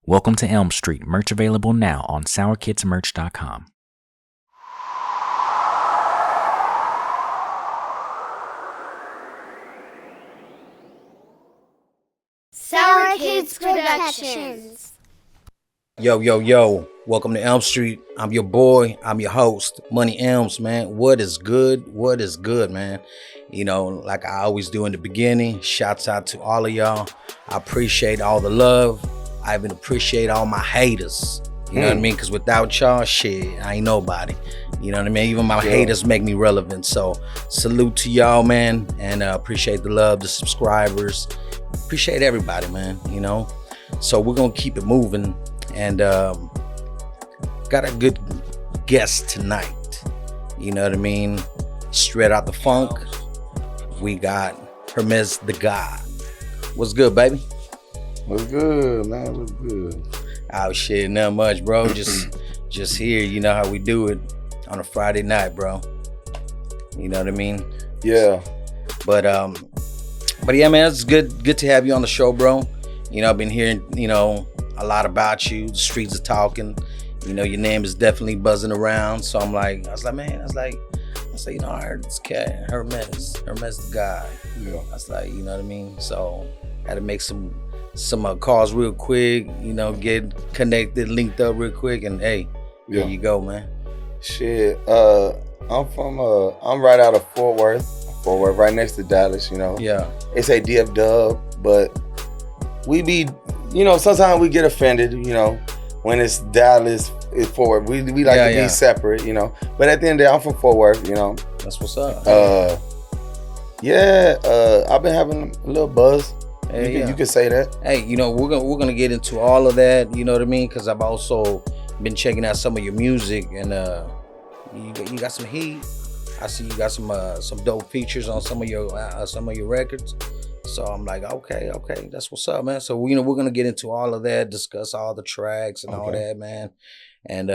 Welcome to Elm Street, merch available now on sourkidsmerch.com. Sour Kids Productions. Yo. Welcome to Elm Street. I'm your boy. I'm your host, Money Elms, man. What is good, man? You know, like I always do in the beginning, shouts out to all of y'all. I appreciate all the love. I even appreciate all my haters. You know what I mean? Because without y'all, shit, I ain't nobody. You know what I mean? Even my haters make me relevant. So salute to y'all, man. And appreciate the love, the subscribers. Appreciate everybody, man. You know? So we're going to keep it moving. And got a good guest tonight. You know what I mean? Straight out the funk, we got Hermez The God. What's good, baby? What's good, man? What's good? Oh shit, not much, bro. Just here. You know how we do it on a Friday night, bro. You know what I mean? Yeah. But yeah, man, it's good to have you on the show, bro. You know, I've been hearing, you know, a lot about you. The streets are talking. You know, your name is definitely buzzing around. So I was like, you know, I heard this cat, Hermez The God. Yeah. I was like, you know what I mean? So had to make some calls real quick, you know, get connected, linked up real quick, and hey, Here you go, man. Shit. I'm right out of Fort Worth, right next to Dallas, you know. Yeah. They say DF Dub, but we be, you know, sometimes we get offended, you know, when it's Dallas, it's Fort Worth. We like to be separate, you know. But at the end of the day, I'm from Fort Worth, you know. That's what's up. I've been having a little buzz. You can say that. Hey, you know, we're gonna get into all of that, you know what I mean? Because I've also been checking out some of your music, and you got some heat. I see you got some dope features on some of your records. So I'm like, okay, that's what's up, man. So, you know, we're gonna get into all of that, discuss all the tracks and all that, man. And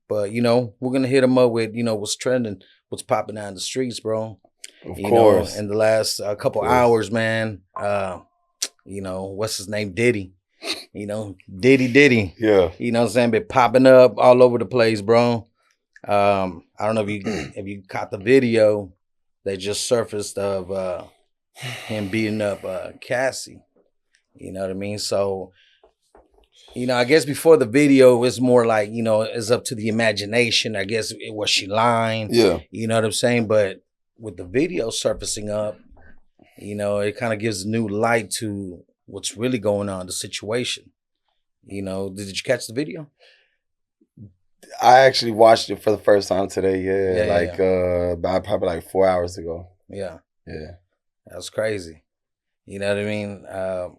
but you know, we're gonna hit them up with, you know, what's trending, what's popping out in the streets, bro. Of course. Know, in the last couple hours, man. You know, what's his name? Diddy. You know, Diddy. Yeah. You know what I'm saying? Been popping up all over the place, bro. I don't know if you caught the video that just surfaced of him beating up Cassie. You know what I mean? So, you know, I guess before the video, it's more like, you know, it's up to the imagination. I guess was she lying? Yeah. You know what I'm saying? But with the video surfacing up, you know, it kind of gives new light to what's really going on, the situation. You know, did you catch the video? I actually watched it for the first time today. About probably like 4 hours ago. Yeah. Yeah. That was crazy. You know what I mean? I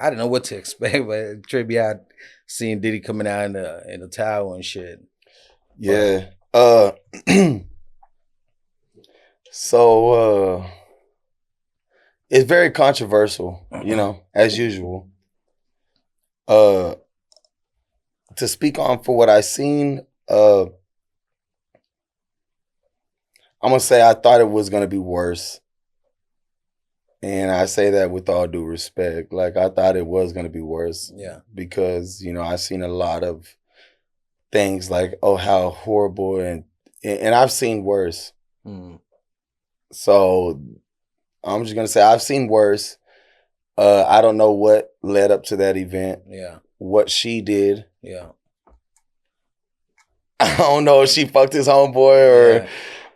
didn't know what to expect, but it tripped me out seeing Diddy coming out in the towel and shit. Yeah. It's very controversial, you know, as usual. To speak on for what I seen, I'm gonna say I thought it was gonna be worse. And I say that with all due respect. Like, I thought it was gonna be worse. Yeah. Because, you know, I've seen a lot of things like, oh, how horrible, and I've seen worse. So I'm just gonna say I've seen worse. I don't know what led up to that event. Yeah. What she did. Yeah. I don't know if she fucked his homeboy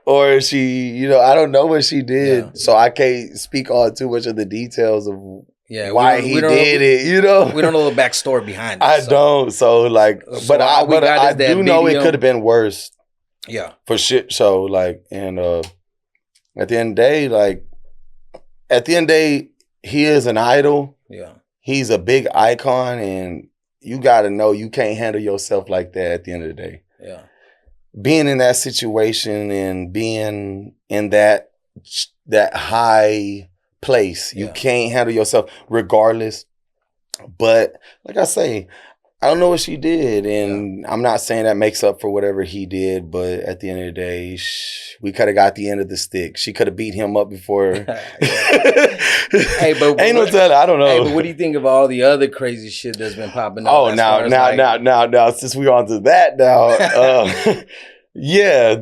or she, you know, I don't know what she did. Yeah. So I can't speak on too much of the details of why he did it, you know? We don't know the backstory behind it. I don't. So like, but I do know it could have been worse. Yeah. For shit. So like, and at the end of the day, he is an idol. Yeah. He's a big icon, and you got to know you can't handle yourself like that at the end of the day. Yeah. Being in that situation and being in that high place, you can't handle yourself regardless. But like I say, I don't know what she did, and I'm not saying that makes up for whatever he did, but at the end of the day, we could have got the end of the stick. She could have beat him up before. Hey, but ain't no telling. I don't know. Hey, but what do you think of all the other crazy shit that's been popping up? Oh, now, since we're on to that now, yeah,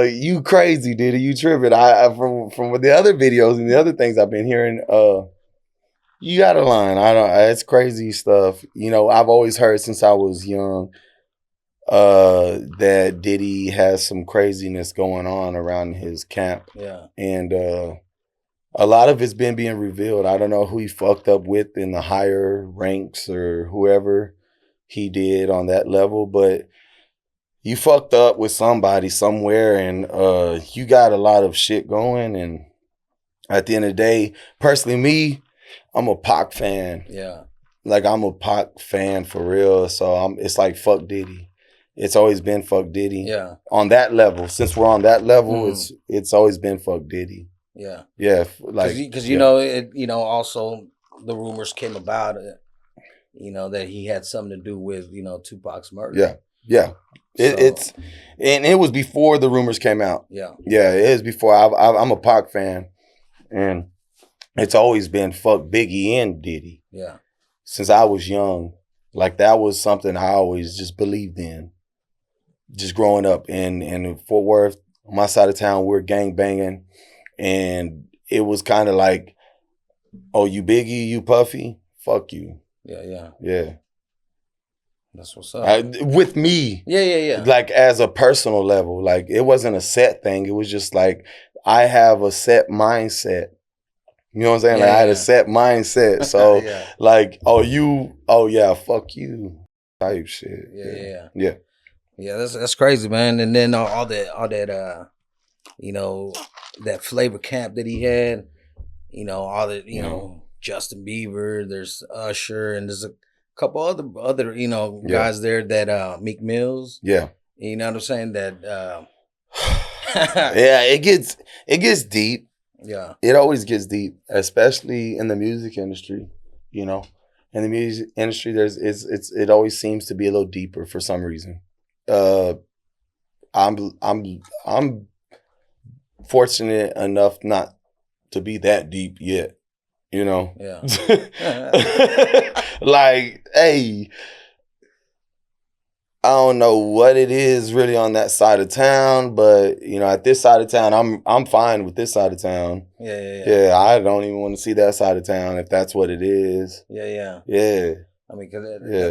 you crazy, Diddy, you tripping. I from the other videos and the other things I've been hearing, you got a line. It's crazy stuff. You know, I've always heard since I was young that Diddy has some craziness going on around his camp. Yeah. And a lot of it's been being revealed. I don't know who he fucked up with in the higher ranks or whoever he did on that level, but you fucked up with somebody somewhere, and you got a lot of shit going. And at the end of the day, personally, me, I'm a Pac fan. Yeah. Like, I'm a Pac fan for real. So it's like, fuck Diddy. It's always been fuck Diddy. Yeah. On that level. Since we're on that level, it's always been fuck Diddy. Yeah. Yeah. Like, because you know, also the rumors came about it, you know, that he had something to do with, you know, Tupac's murder. Yeah. Yeah. It was before the rumors came out. Yeah. Yeah, it is before. I'm a Pac fan, and it's always been fuck Biggie and Diddy. Yeah. Since I was young, like, that was something I always just believed in. Just growing up in Fort Worth, on my side of town, we're gang banging, and it was kind of like, oh, you Biggie, you Puffy, fuck you. Yeah. Yeah. That's what's up. With me. Yeah. Like, as a personal level. Like, it wasn't a set thing. It was just like, I have a set mindset. You know what I'm saying? Like, I had a set mindset. So, like, oh, yeah, fuck you type shit. Yeah. Yeah, that's crazy, man. And then all that you know, that flavor camp that he had, you know, all that, you know, Justin Bieber, there's Usher, and there's a couple other you know, guys there that Meek Mills. Yeah. You know what I'm saying? That yeah, it gets deep. Yeah. It always gets deep, especially in the music industry, you know. In the music industry, it always seems to be a little deeper for some reason. I'm fortunate enough not to be that deep yet, you know. Yeah. Like, hey, I don't know what it is really on that side of town, but, you know, at this side of town, I'm fine with this side of town. Yeah, I don't even want to see that side of town if that's what it is. Yeah. I mean, cause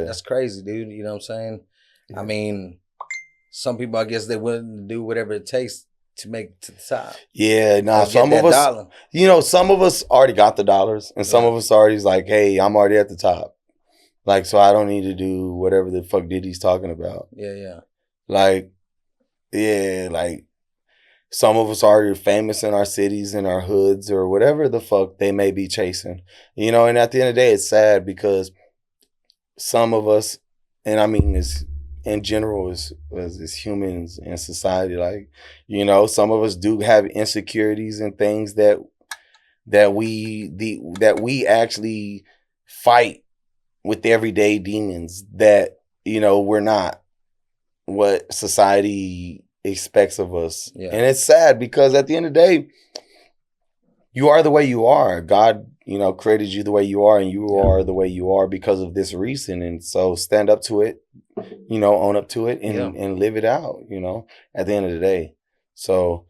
that's crazy, dude. You know what I'm saying? Yeah. I mean, some people, I guess, they wouldn't do whatever it takes to make it to the top. Yeah, nah, some of us, dollar. You know, some of us already got the dollars, and some of us already is like, hey, I'm already at the top. Like, so I don't need to do whatever the fuck Diddy's talking about. Yeah. Like, yeah, like, some of us are famous in our cities, in our hoods, or whatever the fuck they may be chasing. You know, and at the end of the day, it's sad because some of us, and I mean this in general as humans in society, like, you know, some of us do have insecurities and things that we actually fight with everyday demons that, you know, we're not what society expects of us. Yeah. And it's sad because at the end of the day, you are the way you are. God, you know, created you the way you are, and you are the way you are because of this reason. And so stand up to it, you know, own up to it and live it out, you know, at the end of the day. So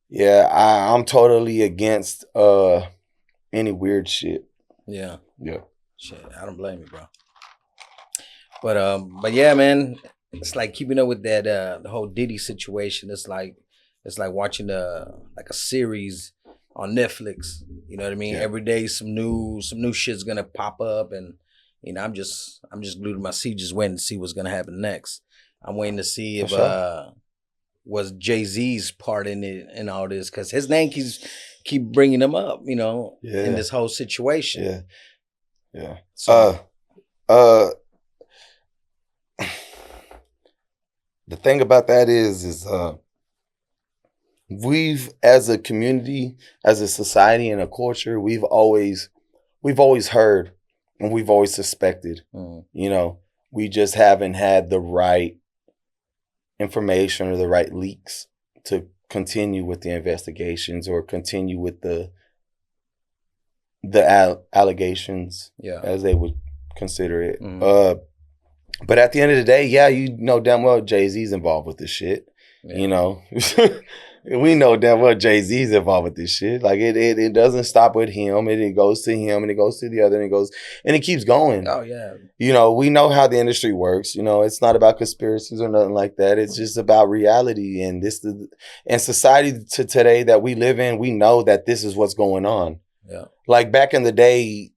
yeah, I'm totally against any weird shit. Yeah. Shit, I don't blame you, bro. But yeah, man, it's like keeping up with that the whole Diddy situation. It's like watching like a series on Netflix. You know what I mean? Yeah. Every day some new shit's gonna pop up, and you know, I'm just glued to my seat, just waiting to see what's gonna happen next. I'm waiting to see if was Jay-Z's part in it and all this, because his name keep bringing him up, you know, in this whole situation. Yeah. So, the thing about that is we've, as a community, as a society and a culture, we've always heard and we've always suspected. You know, We just haven't had the right information or the right leaks to continue with the investigations or continue with the allegations, as they would consider it. But at the end of the day, yeah, you know damn well Jay-Z's involved with this shit. Yeah. You know, we know damn well Jay-Z's involved with this shit. Like it doesn't stop with him. It goes to him and it goes to the other and it keeps going. Oh yeah. You know, we know how the industry works. You know, it's not about conspiracies or nothing like that. It's just about reality and society to today that we live in. We know that this is what's going on. Yeah. Like back in the day,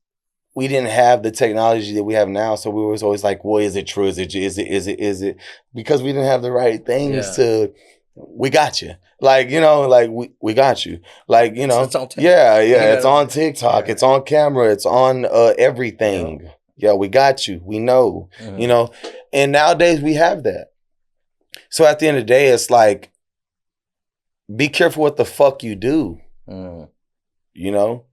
we didn't have the technology that we have now, so we was always like, "Well, is it true? Is it?" Because we didn't have the right things to. We got you, like you know, like we got you, like you know, it's on it's on TikTok, it's on camera, it's on everything. Yeah, we got you. We know, you know, and nowadays we have that. So at the end of the day, it's like, be careful what the fuck you do. You know.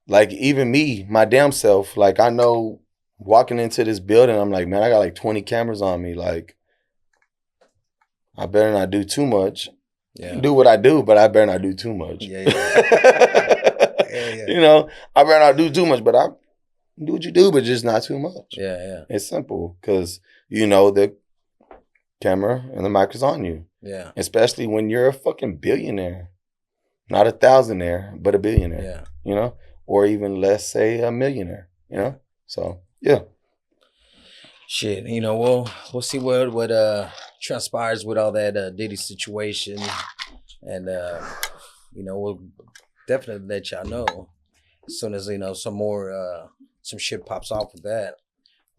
Like, even me, my damn self, like, I know walking into this building, I'm like, man, I got like 20 cameras on me. Like, I better not do too much. Yeah. Do what I do, but I better not do too much. Yeah. You know, I better not do too much, but I do what you do, but just not too much. Yeah. It's simple because, you know, the camera and the mic is on you. Yeah. Especially when you're a fucking billionaire. Not a thousandaire, but a billionaire. Yeah. You know? Or even let's say a millionaire, you know? So, yeah. Shit, you know, we'll see what transpires with all that Diddy situation. And, you know, we'll definitely let y'all know as soon as, you know, some shit pops off with that.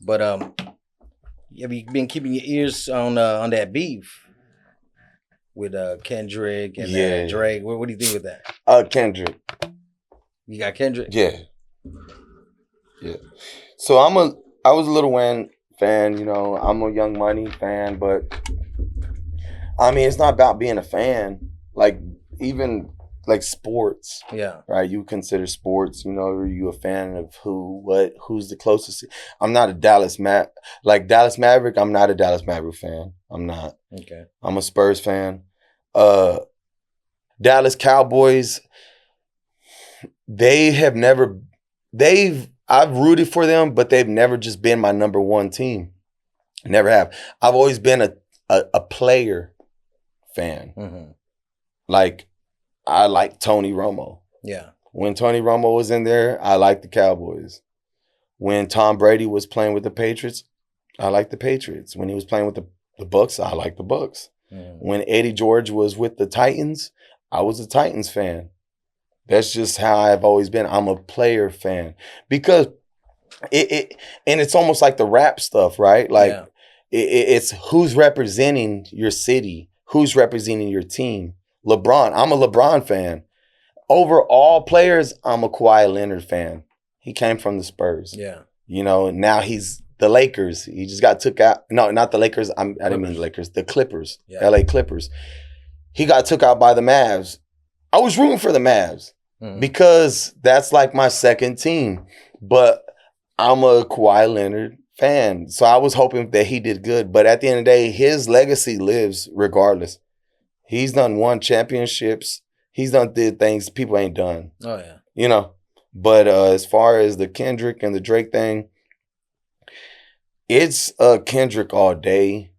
But have you been keeping your ears on that beef with Kendrick and Drake? What do you think with that? Kendrick. You got Kendrick? Yeah. So I was a Lil Wayne fan, you know. I'm a Young Money fan, but I mean, it's not about being a fan. Like, even like sports. Yeah. Right? You consider sports, you know, are you a fan of who's the closest? I'm not a Dallas Maverick, I'm not a Dallas Maverick fan. I'm not. Okay. I'm a Spurs fan. Dallas Cowboys, I've rooted for them, but they've never just been my number one team. Never have. I've always been a player fan. Mm-hmm. Like, I like Tony Romo. Yeah. When Tony Romo was in there, I liked the Cowboys. When Tom Brady was playing with the Patriots, I liked the Patriots. When he was playing with the Bucks, I liked the Bucks. Mm. When Eddie George was with the Titans, I was a Titans fan. That's just how I've always been. I'm a player fan because it's almost like the rap stuff, right? Like it's who's representing your city, who's representing your team. LeBron, I'm a LeBron fan. Over all players, I'm a Kawhi Leonard fan. He came from the Spurs. Yeah. You know, now he's the Lakers. He just got took out. No, not the Lakers. I didn't mean the Lakers. The Clippers. Yeah. LA Clippers. He got took out by the Mavs. I was rooting for the Mavs because that's like my second team. But I'm a Kawhi Leonard fan. So I was hoping that he did good. But at the end of the day, his legacy lives regardless. He's won championships. He's did things people ain't done. Oh, yeah. You know? But as far as the Kendrick and the Drake thing, it's Kendrick all day.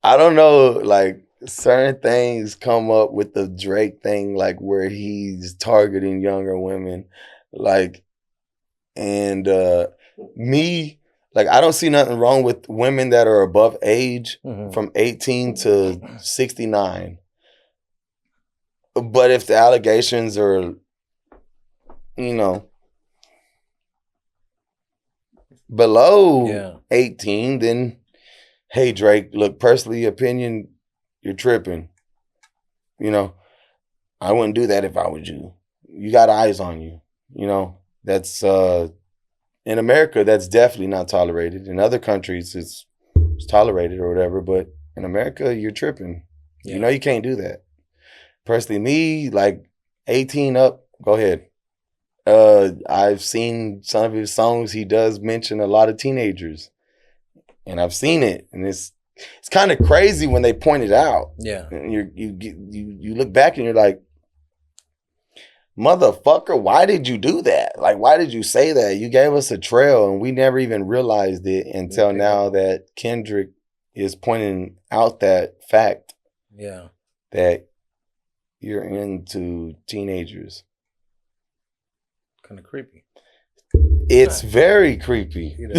I don't know, like, certain things come up with the Drake thing, like where he's targeting younger women. Like, and me, like, I don't see nothing wrong with women that are above age from 18 to 69. But if the allegations are, you know, below 18, then, hey, Drake, look, personally, opinion, you're tripping. You know, I wouldn't do that if I was you. You got eyes on you. You know, that's, in America, that's definitely not tolerated. In other countries, it's tolerated or whatever, but in America, you're tripping. Yeah. You know, you can't do that. Personally, me, like 18 up, go ahead. I've seen some of his songs. He does mention a lot of teenagers, and I've seen it, and it's kind of crazy when they point it out. Yeah, and you look back and you're like, motherfucker, why did you do that? Like, why did you say that? You gave us a trail, and we never even realized it until now that Kendrick is pointing out that fact. Yeah, that you're into teenagers. Kind of creepy. It's very creepy. No,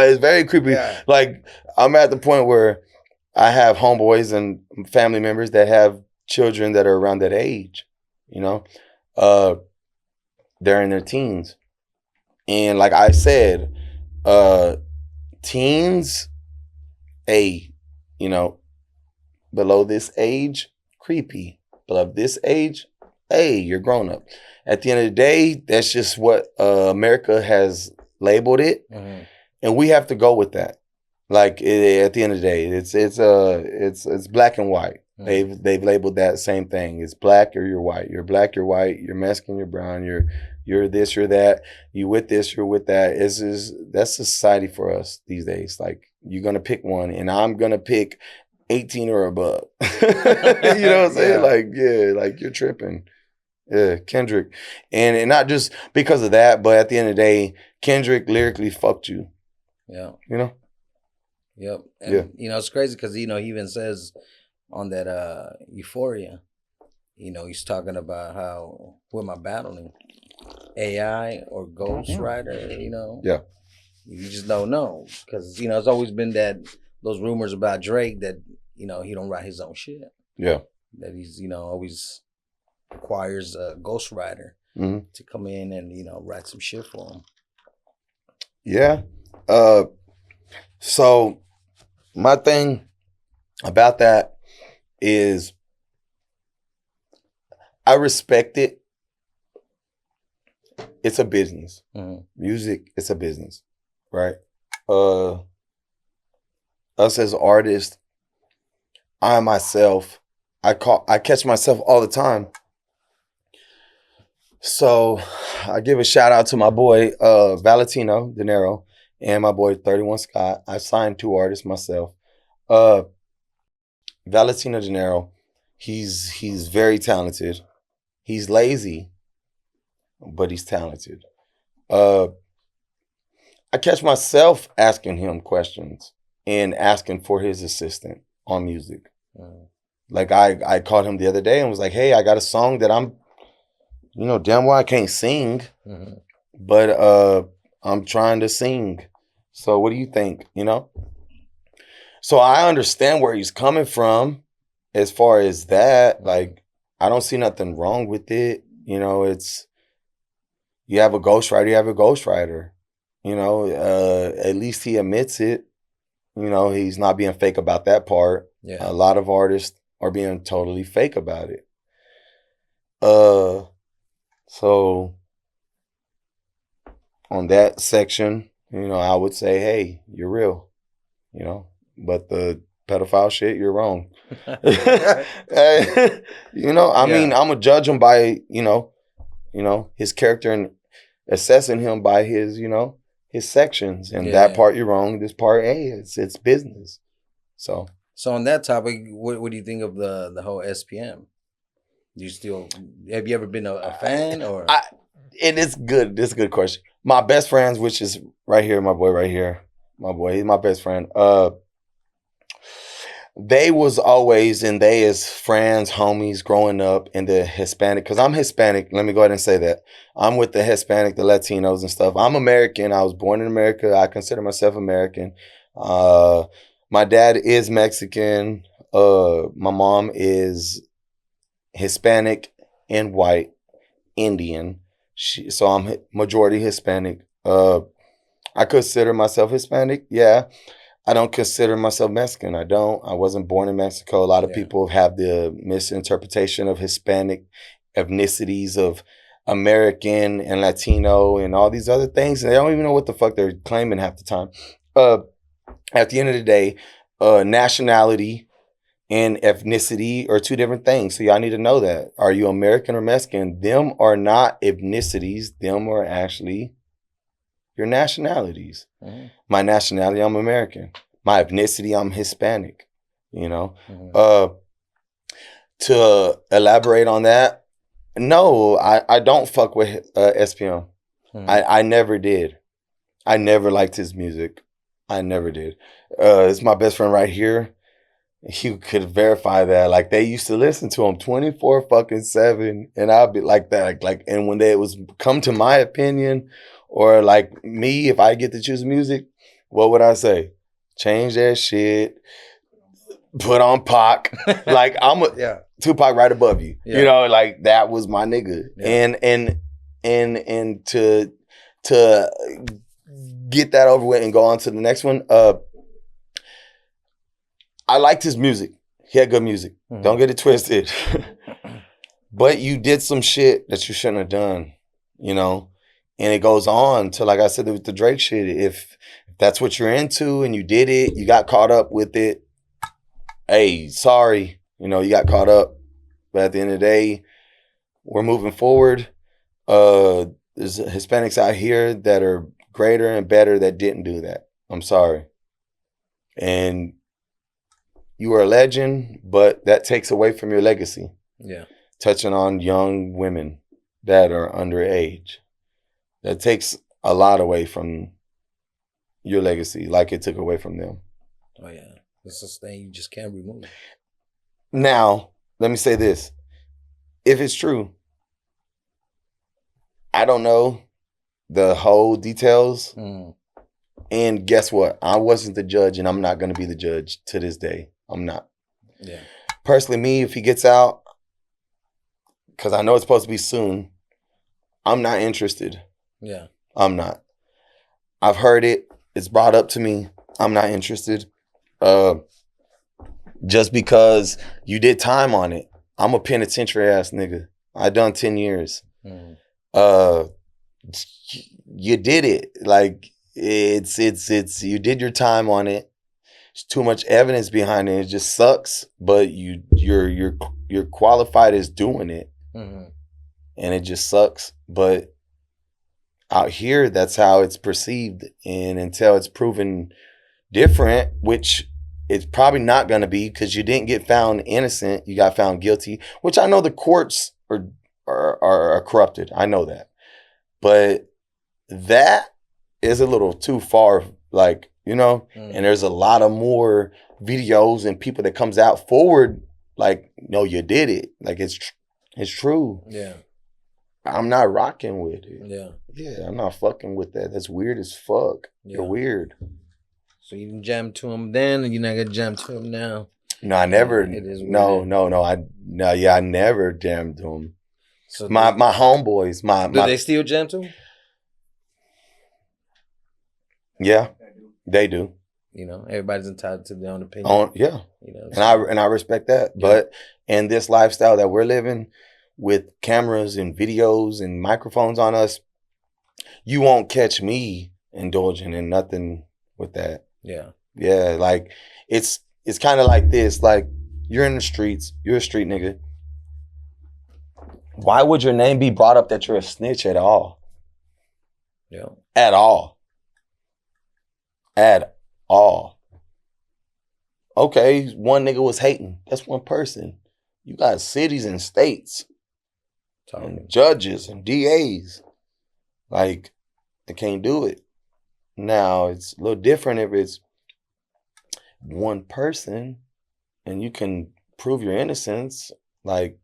it's very creepy. Yeah. Like, I'm at the point where I have homeboys and family members that have children that are around that age, you know? They're in their teens. And like I said, teens, you know, below this age, creepy. Below this age, you're grown up. At the end of the day, that's just what America has labeled it, and we have to go with that. Like at the end of the day, it's black and white. They've labeled that same thing. It's black or you're white. You're black, you're white. You're Mexican, you're brown. You're this, you're that. You with this, you're with that. That's society for us these days. Like, you're gonna pick one, and I'm gonna pick 18 or above. You know what I'm saying? Yeah. Like you're tripping. Yeah, Kendrick. And not just because of that, but at the end of the day, Kendrick lyrically fucked you. Yeah. You know? Yep. And, you know, it's crazy because, you know, he even says on that Euphoria, you know, he's talking about how, who am I battling? AI or Ghost Rider, you know? Yeah. You just don't know. Because, you know, it's always been those rumors about Drake that, you know, he don't write his own shit. Yeah. That he's, you know, always requires a ghostwriter to come in and, you know, write some shit for him. Yeah. So my thing about that is I respect it. It's a business. Music, it's a business, right? Us as artists, I myself, I catch myself all the time. So I give a shout out to my boy Valentino De Niro and my boy 31 Scott. I signed 2 artists myself. Valentino De Niro, he's very talented. He's lazy, but he's talented. I catch myself asking him questions and asking for his assistant on music. Like I called him the other day and was like, hey, I got a song that I'm, you know, damn well I can't sing, but I'm trying to sing. So what do you think, you know? So I understand where he's coming from as far as that. Like, I don't see nothing wrong with it. You know, you have a ghostwriter, you have a ghostwriter. You know, at least he admits it. You know, he's not being fake about that part. Yeah. A lot of artists are being totally fake about it. So on that section, you know, I would say, hey, you're real, you know, but the pedophile shit, you're wrong. You know, I mean, I'm gonna judge him by, you know, his character and assessing him by his, you know, his sections. And that part you're wrong. This part, hey, it's business. So on that topic, what do you think of the whole SPM? Have you ever been a fan or? And it's good. This is a good question. My best friends, which is right here, my boy right here, he's my best friend. They was always, and they as friends, homies, growing up in the Hispanic, because I'm Hispanic. Let me go ahead and say that. I'm with the Hispanic, the Latinos and stuff. I'm American. I was born in America. I consider myself American. My dad is Mexican. My mom is Hispanic and white, Indian. So I'm majority Hispanic. I consider myself Hispanic. Yeah. I don't consider myself Mexican. I don't. I wasn't born in Mexico. A lot of people have the misinterpretation of Hispanic ethnicities of American and Latino and all these other things. And they don't even know what the fuck they're claiming half the time. At the end of the day, nationality and ethnicity are two different things. So y'all need to know that. Are you American or Mexican? Them are not ethnicities. Them are actually your nationalities. Mm-hmm. My nationality, I'm American. My ethnicity, I'm Hispanic. You know? Mm-hmm. To elaborate on that, no, I don't fuck with SPM. Mm-hmm. I never did. I never liked his music. I never did. It's my best friend right here. He could verify that. Like, they used to listen to him 24/7, and I'd be like that. Like, and when it was come to my opinion, or like me, if I get to choose music, what would I say? Change that shit. Put on Pac. Like, I'm a Tupac right above you. Yeah. You know, like, that was my nigga. Yeah. And to get that over with and go on to the next one. I liked his music. He had good music. Mm-hmm. Don't get it twisted. But you did some shit that you shouldn't have done, you know? And it goes on to, like I said, with the Drake shit. If that's what you're into and you did it, you got caught up with it. Hey, sorry. You know, you got caught up. But at the end of the day, we're moving forward. There's Hispanics out here that are greater and better that didn't do that. I'm sorry. And you are a legend, but that takes away from your legacy. Yeah. Touching on young women that are underage. That takes a lot away from your legacy, like it took away from them. Oh, yeah. It's a thing you just can't remove. Now, let me say this. If it's true, I don't know the whole details. Mm. And guess what? I wasn't the judge, and I'm not going to be the judge to this day. I'm not. Yeah. Personally, me, if he gets out, because I know it's supposed to be soon, I'm not interested. Yeah. I'm not. I've heard it. It's brought up to me. I'm not interested. Just because you did time on it. I'm a penitentiary ass nigga. I done 10 years. Mm. You did it. Like, it's you did your time on it. There's too much evidence behind it. It just sucks, but you're qualified as doing it. Mm-hmm. And it just sucks. But out here, that's how it's perceived. And until it's proven different, which it's probably not going to be, because you didn't get found innocent, you got found guilty, which I know the courts are corrupted. I know that. But that is a little too far, like, you know, and there's a lot of more videos and people that comes out forward, like, no, you did it. Like, it's true. Yeah. I'm not rocking with it. Yeah. Yeah, I'm not fucking with that. That's weird as fuck. Yeah. You're weird. So you didn't jam to him then, and you're not gonna jam to him now? No, I never. It is weird. No. I never jammed to him. So my homeboys, do they still jam to him? Yeah, they do. You know, everybody's entitled to their own opinion. Yeah, you know, and I respect that. Yeah. But in this lifestyle that we're living, with cameras and videos and microphones on us, you won't catch me indulging in nothing with that. Yeah. Yeah, like, it's kind of like this. Like, you're in the streets. You're a street nigga. Why would your name be brought up that you're a snitch at all? Yeah. At all. At all. Okay, one nigga was hating. That's one person. You got cities and states. And judges and DAs. Like, they can't do it. Now, it's a little different if it's one person and you can prove your innocence. Like,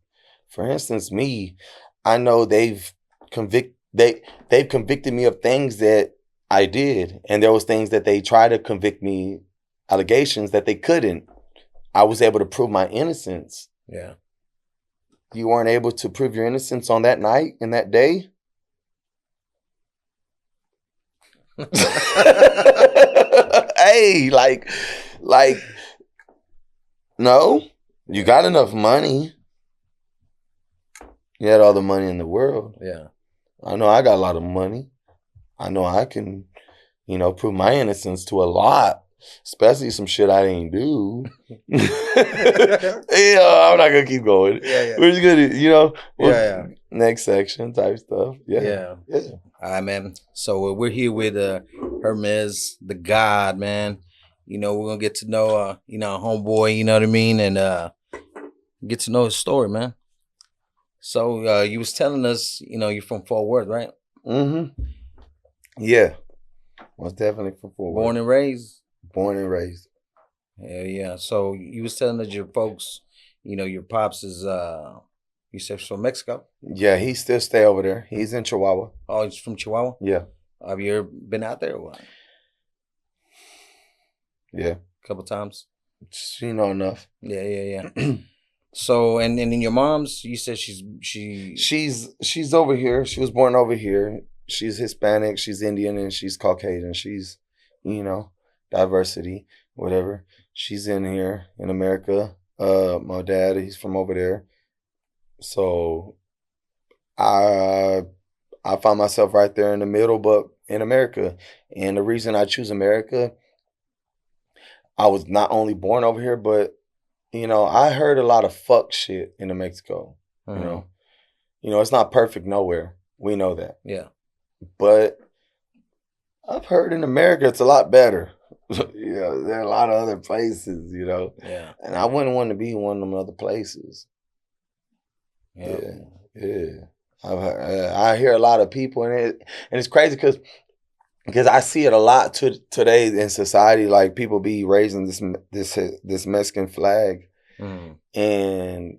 for instance, me, I know they've convicted me of things that I did, and there was things that they tried to convict me, allegations that they couldn't. I was able to prove my innocence. Yeah. You weren't able to prove your innocence on that night and that day? Hey, like, no, you got enough money. You had all the money in the world. Yeah. I know I got a lot of money. I know I can, prove my innocence to a lot Especially some shit I didn't do. I'm not gonna keep going. Yeah. We're just gonna, Yeah. next section type stuff. Yeah. All right, man. So we're here with Hermez The God, man. We're gonna get to know our homeboy, you know what I mean, and get to know his story, man. So you was telling us, you're from Fort Worth, right? Mm-hmm. Yeah. Was definitely from Fort Worth. Born and raised? Born and raised. Hell yeah. So you was telling us your folks, your pops is you said from Mexico? Yeah, he still stay over there. He's in Chihuahua. Oh, he's from Chihuahua? Yeah. Have you ever been out there or what? Yeah. A couple times? Enough. Yeah. So and then your mom's, you said she's over here. She was born over here. She's Hispanic, she's Indian, and she's Caucasian. She's, diversity, whatever. She's in here in America. My dad, he's from over there. So I found myself right there in the middle, but in America. And the reason I choose America, I was not only born over here, but I heard a lot of fuck shit in New Mexico. Mm-hmm. It's not perfect nowhere. We know that. Yeah. But I've heard in America it's a lot better. There are a lot of other places, Yeah. And I wouldn't want to be one of them other places. Yeah. I hear a lot of people, and it's crazy because I see it a lot today in society. Like people be raising this Mexican flag, and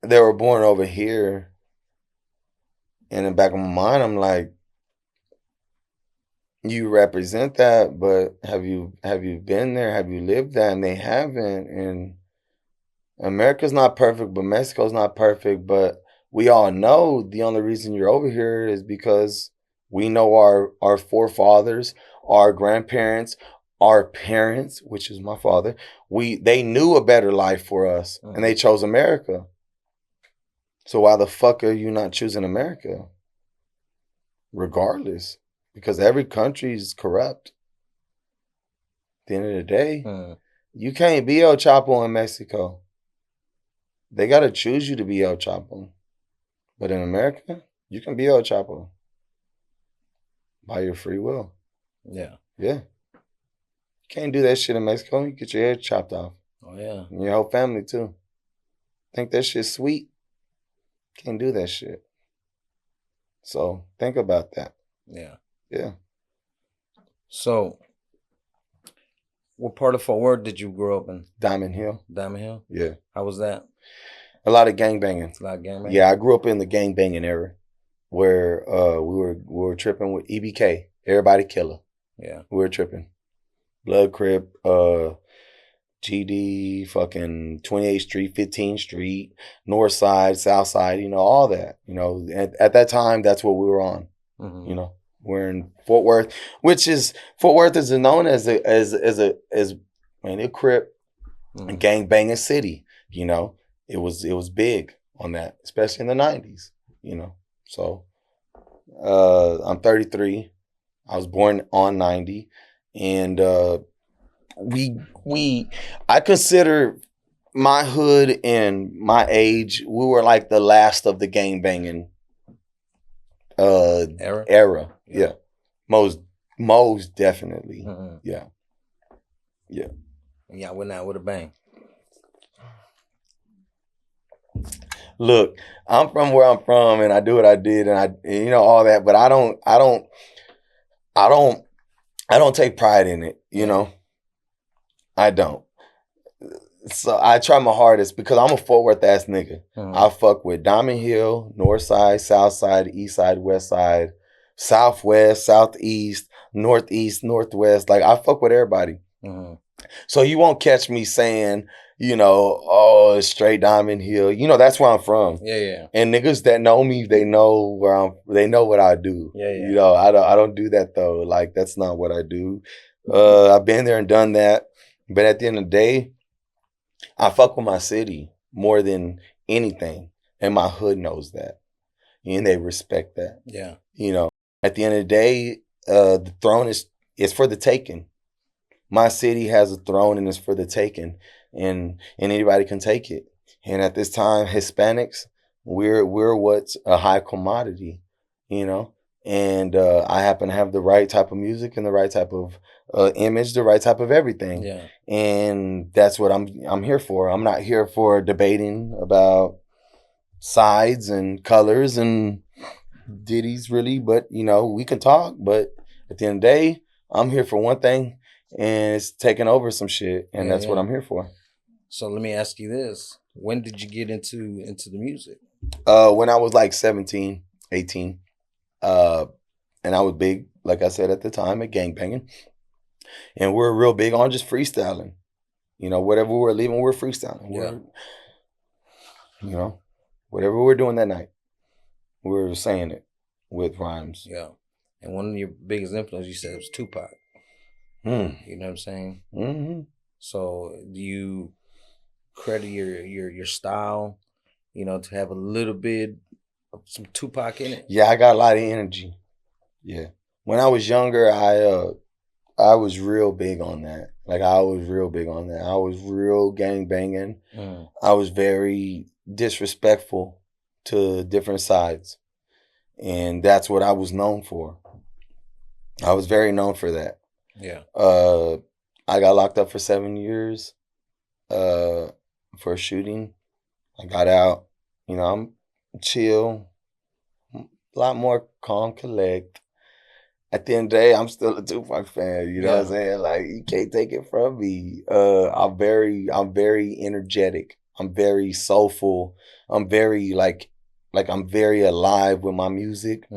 they were born over here. And in the back of my mind, I'm like, you represent that, but have you been there? Have you lived that? And they haven't. And America's not perfect, but Mexico's not perfect. But we all know the only reason you're over here is because we know our forefathers, our grandparents, our parents, which is my father, they knew a better life for us, and they chose America. So why the fuck are you not choosing America? Regardless, because every country is corrupt. At the end of the day, you can't be El Chapo in Mexico. They got to choose you to be El Chapo. But in America, you can be El Chapo by your free will. Yeah. Yeah. You can't do that shit in Mexico. You get your head chopped off. Oh, yeah. And your whole family, too. Think that shit's sweet? Can't do that shit. So think about that. Yeah. Yeah. So, what part of Fort Worth did you grow up in? Diamond Hill. Diamond Hill? Yeah. How was that? A lot of gangbanging. A lot of gangbanging? Yeah, I grew up in the gangbanging era where we were tripping with EBK, Everybody Killer. Yeah. We were tripping. Blood Crip, GD, fucking 28th Street, 15th Street, North Side, South Side, all that. At that time, that's what we were on. Mm-hmm. We're in Fort Worth, Fort Worth is known as a Crip gang banging city. It was big on that, especially in the 90s. So I'm 33. I was born on 90, and I consider my hood and my age, we were like the last of the gang banging era. Yeah. Most definitely. Mm-hmm. Yeah. And y'all went out with a bang. Look, I'm from where I'm from, and I do what I did, and all that, but I don't take pride in it, I don't. So I try my hardest because I'm a Fort Worth ass nigga. Mm-hmm. I fuck with Diamond Hill, North Side, South Side, East Side, West Side, Southwest, Southeast, Northeast, Northwest. Like I fuck with everybody. Mm-hmm. So you won't catch me saying, it's straight Diamond Hill. That's where I'm from. Yeah. And niggas that know me, they know they know what I do. Yeah. I don't do that though. Like that's not what I do. I've been there and done that. But at the end of the day, I fuck with my city more than anything. And my hood knows that. And they respect that. Yeah. At the end of the day, the throne is for the taking. my city has a throne and it's for the taking, and anybody can take it. And at this time, Hispanics, we're what's a high commodity, you know. And I happen to have the right type of music and the right type of image, the right type of everything. Yeah. And that's what I'm here for. I'm not here for debating about sides and colors and ditties, really. But you know, we can talk. But at the end of the day, I'm here for one thing, and it's taking over some shit, and that's what I'm here for. So let me ask you this: when did you get into the music? When I was like 17, 18. And I was big, like I said at the time, at gangbanging. And we're real big on just freestyling. You know, whatever we're leaving, we're freestyling. Yeah. You know, whatever we're doing that night, we're saying it with rhymes. Yeah. And one of your biggest influences, you said, was Tupac. You know what I'm saying? Mm-hmm. So do you credit your style, you know, to have a little bit of some Tupac in it? Yeah, I got a lot of energy. Yeah. When I was younger, I was real big on that. Like, I was real big on that. I was real gang banging. I was very disrespectful to different sides. And that's what I was known for. I was very known for that. Yeah. I got locked up for 7 years for a shooting. I got out. You know, I'm chill. A lot more calm, collect. At the end of the day, I'm still a Tupac fan. You know what I'm saying? Like, you can't take it from me. I'm very energetic. I'm very soulful. I'm very I'm very alive with my music.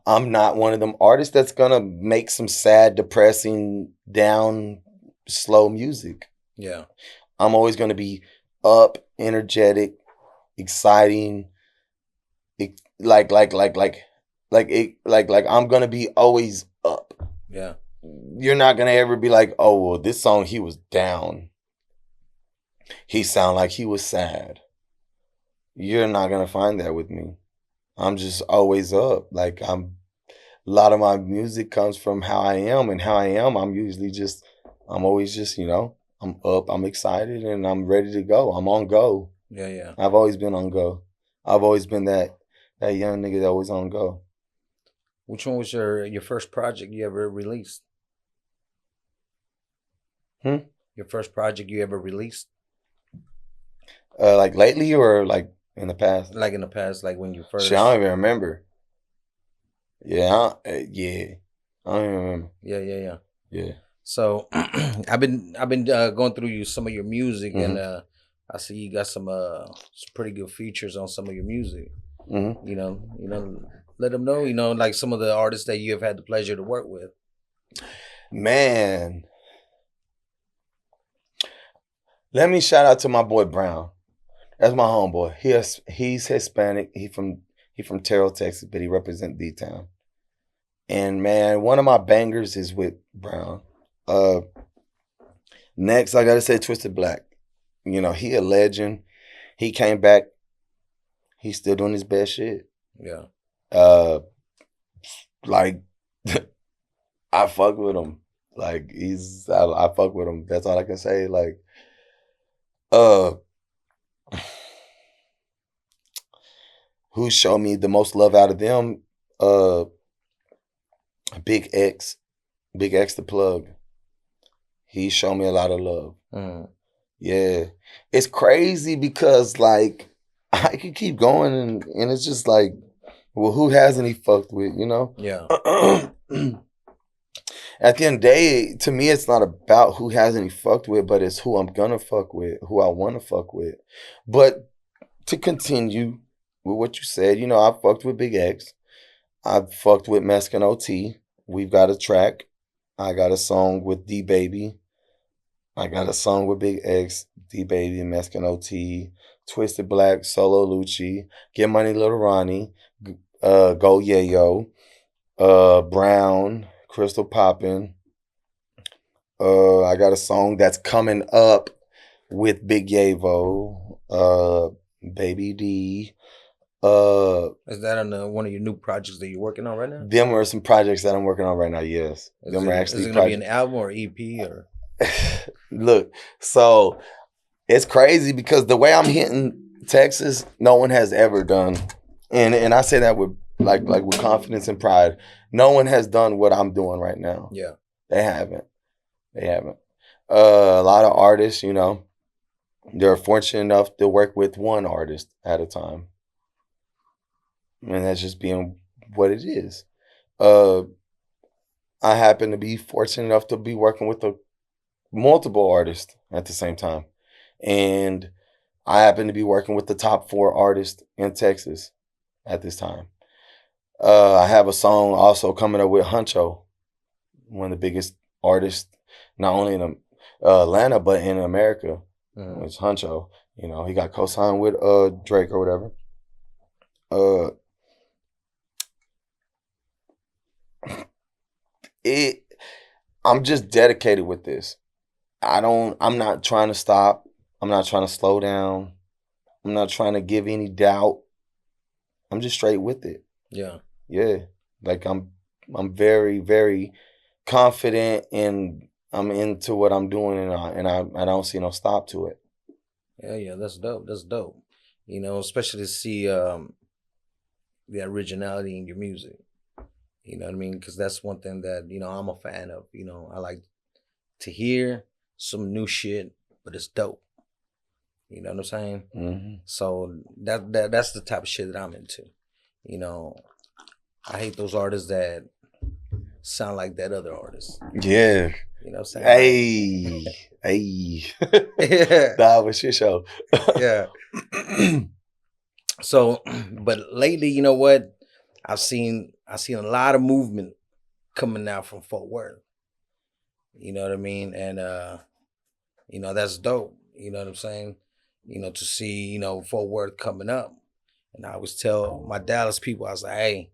I'm not one of them artists that's gonna make some sad, depressing, down, slow music. Yeah. I'm always gonna be up, energetic, exciting. I'm gonna be always up. Yeah. You're not gonna ever be like, oh well, this song he was down. He sound like he was sad. You're not gonna find that with me. I'm just always up. Like, a lot of my music comes from how I am, and how I am, I'm always just, you know, I'm up, I'm excited, and I'm ready to go. I'm on go. Yeah, yeah. I've always been on go. I've always been that young nigga that was on go. Which one was your first project you ever released? Your first project you ever released? Like lately or like in the past? Like in the past, like when you first. Shit, I don't even remember. Yeah, I don't even remember. Yeah. So I've been going through some of your music, and I see you got some pretty good features on some of your music. You know, let them know, you know, like some of the artists that you have had the pleasure to work with. Man, let me shout out to my boy Brown. That's my homeboy. He's Hispanic. He from Terrell, Texas, but he represents D-Town. And man, one of my bangers is with Brown. Next, I gotta say Twisted Black. You know, he a legend. He came back. He's still doing his best shit. Yeah. Like, I fuck with him. Like, I fuck with him. That's all I can say. Like, who showed me the most love out of them? Big X the Plug. He showed me a lot of love. Yeah. It's crazy because, like, I could keep going and it's just like, well, who hasn't he fucked with, you know? Yeah. At the end of the day, to me, it's not about who hasn't he fucked with, but it's who I'm gonna fuck with, who I wanna fuck with. But to continue with what you said, you know, I fucked with Big X. I've fucked with Mexican OT. We've got a track. I got a song with D-Baby. I got a song with Big X, D-Baby, Mexican OT, Twisted Black, Solo Lucci, Get Money Little Ronnie, Go Yayo, Brown, Crystal Poppin'. I got a song that's coming up with Big Yavo, Baby D. Is that on one of your new projects that you're working on right now? Them are some projects that I'm working on right now. Yes, Is them it, are actually. is it gonna be an album or EP or? Look, so it's crazy because the way I'm hitting Texas, no one has ever done, and I say that with like with confidence and pride. No one has done what I'm doing right now. Yeah, they haven't. They haven't. A lot of artists, you know, they're fortunate enough to work with one artist at a time, and that's just being what it is. I happen to be fortunate enough to be working with multiple artists at the same time. And I happen to be working with the top 4 artists in Texas at this time. I have a song also coming up with Huncho, one of the biggest artists, not only in Atlanta, but in America. It's Huncho. You know, he got co-signed with Drake or whatever. I'm just dedicated with this. I'm not trying to stop. I'm not trying to slow down. I'm not trying to give any doubt. I'm just straight with it. Yeah. Yeah. Like I'm very, very confident and I'm into what I'm doing and I don't see no stop to it. Yeah, that's dope. That's dope. You know, especially to see the originality in your music. You know what I mean? Because that's one thing that, you know, I'm a fan of. You know, I like to hear some new shit, but it's dope. You know what I'm saying? Mm-hmm. So that's the type of shit that I'm into. You know, I hate those artists that sound like that other artist. Yeah. You know what I'm saying? Hey. Yeah. That was shit show. Yeah. So, but lately, you know what? I've seen a lot of movement coming out from Fort Worth. You know what I mean? And you know, that's dope. You know what I'm saying? You know, to see, you know, Fort Worth coming up. And I always tell my Dallas people, I was like, hey,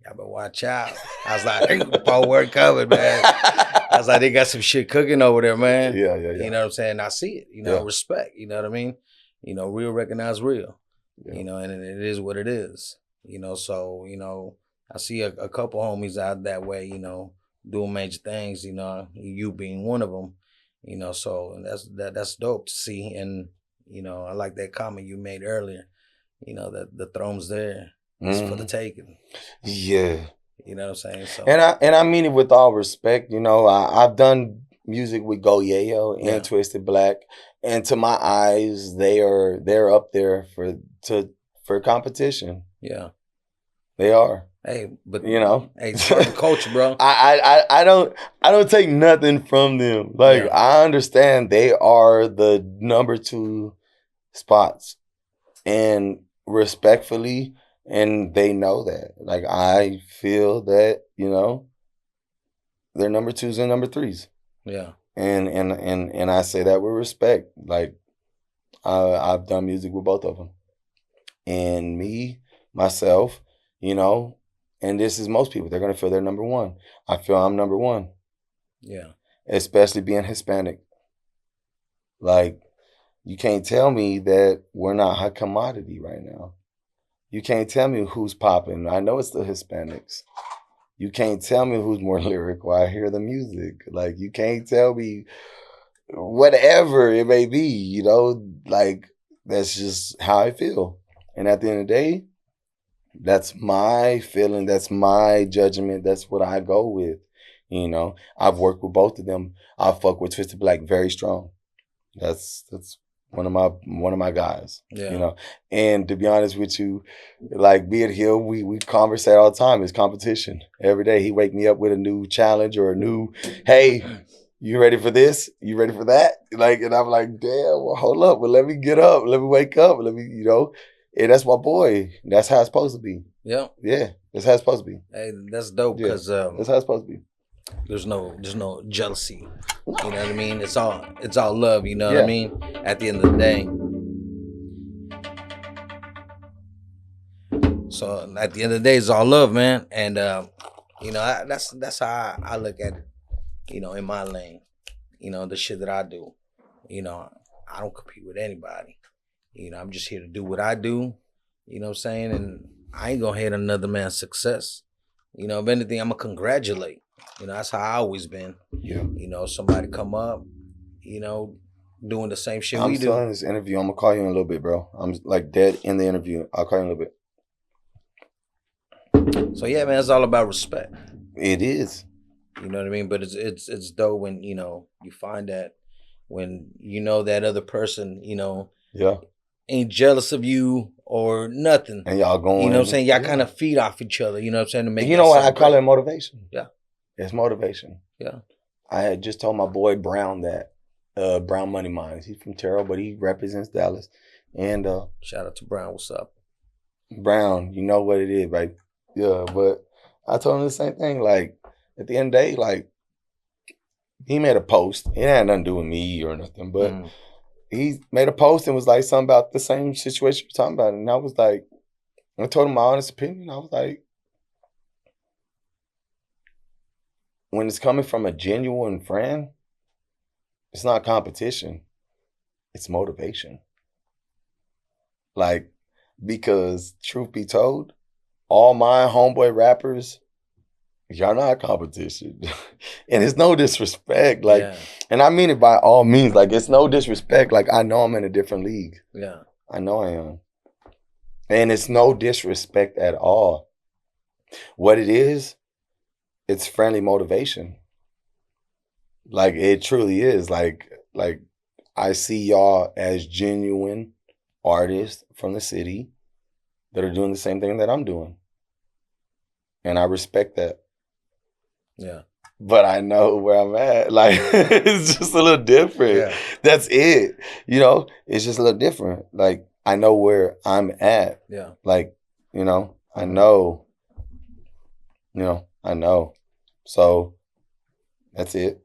y'all better watch out. I was like, Fort Worth coming, man. I was like, they got some shit cooking over there, man. Yeah. You know what I'm saying? I see it. You know, respect. You know what I mean? You know, real recognize real. Yeah. You know, and it is what it is. You know, so, you know, I see a couple homies out that way, you know, doing major things, you know, you being one of them, you know, so that's dope to see. And, you know, I like that comment you made earlier, you know, that the throne's there. It's for the taking. Yeah. You know what I'm saying? So and I mean it with all respect, you know, I've done music with Go Yayo and Twisted Black, and to my eyes, they're up there for competition. Yeah. They are. Hey, but you know, hey, it's part of the culture, bro. I don't take nothing from them. Like I understand they are the number 2 spots, and respectfully, and they know that. Like I feel that, you know, they're number 2s and number 3s. Yeah. And I say that with respect. Like I've done music with both of them, and myself, you know, and this is most people. They're gonna feel they're number 1. I feel I'm number 1. Yeah. Especially being Hispanic. Like, you can't tell me that we're not hot commodity right now. You can't tell me who's popping. I know it's the Hispanics. You can't tell me who's more lyrical. I hear the music. Like, you can't tell me whatever it may be, you know, like, that's just how I feel. And at the end of the day, that's my feeling. That's my judgment. That's what I go with. You know, I've worked with both of them. I fuck with Twisted Black very strong. That's one of my guys. Yeah. You know, and to be honest with you, like be it Hill, we conversate all the time. It's competition every day. He wake me up with a new challenge or a new, hey, you ready for this? You ready for that? Like, and I'm like, damn, well, hold up, but let me get up, let me wake up, let me, you know. And that's my boy. That's how it's supposed to be. Yeah. Yeah. That's how it's supposed to be. Hey, that's dope because that's how it's supposed to be. There's no jealousy. You know what I mean? It's all love, you know what I mean? At the end of the day. So at the end of the day, it's all love, man. And you know, that's how I look at it, you know, in my lane. You know, the shit that I do. You know, I don't compete with anybody. You know, I'm just here to do what I do, You know what I'm saying? And I ain't gonna hate another man's success. You know, if anything, I'm gonna congratulate. You know, that's how I always been. Yeah. You know, somebody come up, you know, doing the same shit I'm we still do. in this interview. I'm gonna call you in a little bit, bro. I'm like dead in the interview. I'll call you in a little bit. So yeah, man, it's all about respect. It is. You know what I mean? But it's dope when, you know, you find that when you know that other person, you know, Yeah. ain't jealous of you or nothing. And y'all going. You know what I'm saying? Y'all yeah. kind of feed off each other, you know what I'm saying? To make you know what? I call it motivation. Yeah. It's motivation. Yeah. I had just told my boy Brown that. Brown Money Minds. He's from Terrell, but he represents Dallas. And shout out to Brown. What's up? Brown, you know what it is, right? Yeah, but I told him the same thing. Like, at the end of the day, like, he made a post. It had nothing to do with me or nothing, but he made a post and was like something about the same situation we're talking about. And I was like, I told him my honest opinion. I was like, when it's coming from a genuine friend, it's not competition. It's motivation. Like, because truth be told, all my homeboy rappers, y'all not competition. And it's no disrespect. Like, and I mean it by all means. Like, it's no disrespect. Like, I know I'm in a different league. Yeah. I know I am. And it's no disrespect at all. What it is, it's friendly motivation. Like, it truly is. Like I see y'all as genuine artists from the city that are doing the same thing that I'm doing. And I respect that. Yeah. But I know where I'm at. Like, it's just a little different. Yeah. That's it. You know, it's just a little different. Like, I know where I'm at. Yeah. Like, you know, I know. I know. So that's it.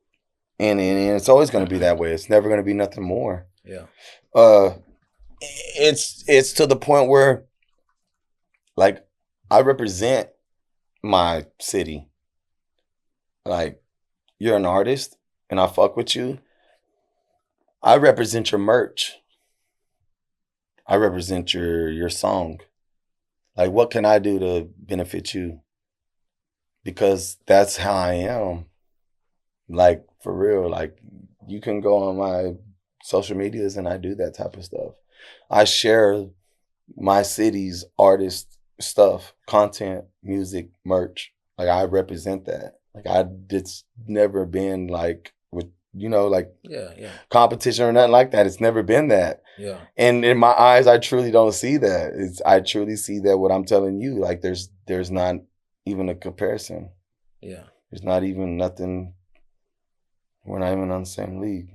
And it's always going to be that way. It's never going to be nothing more. Yeah. It's to the point where, like, I represent my city. Like, you're an artist and I fuck with you. I represent your merch. I represent your song. Like, what can I do to benefit you? Because that's how I am. Like, for real. Like, you can go on my social medias and I do that type of stuff. I share my city's artist stuff, content, music, merch. Like, I represent that. Like, it's never been like, with, like competition or nothing like that. It's never been that. Yeah. And in my eyes, I truly don't see that. I truly see that what I'm telling you, like, there's not even a comparison. Yeah. There's not even nothing. We're not even on the same league.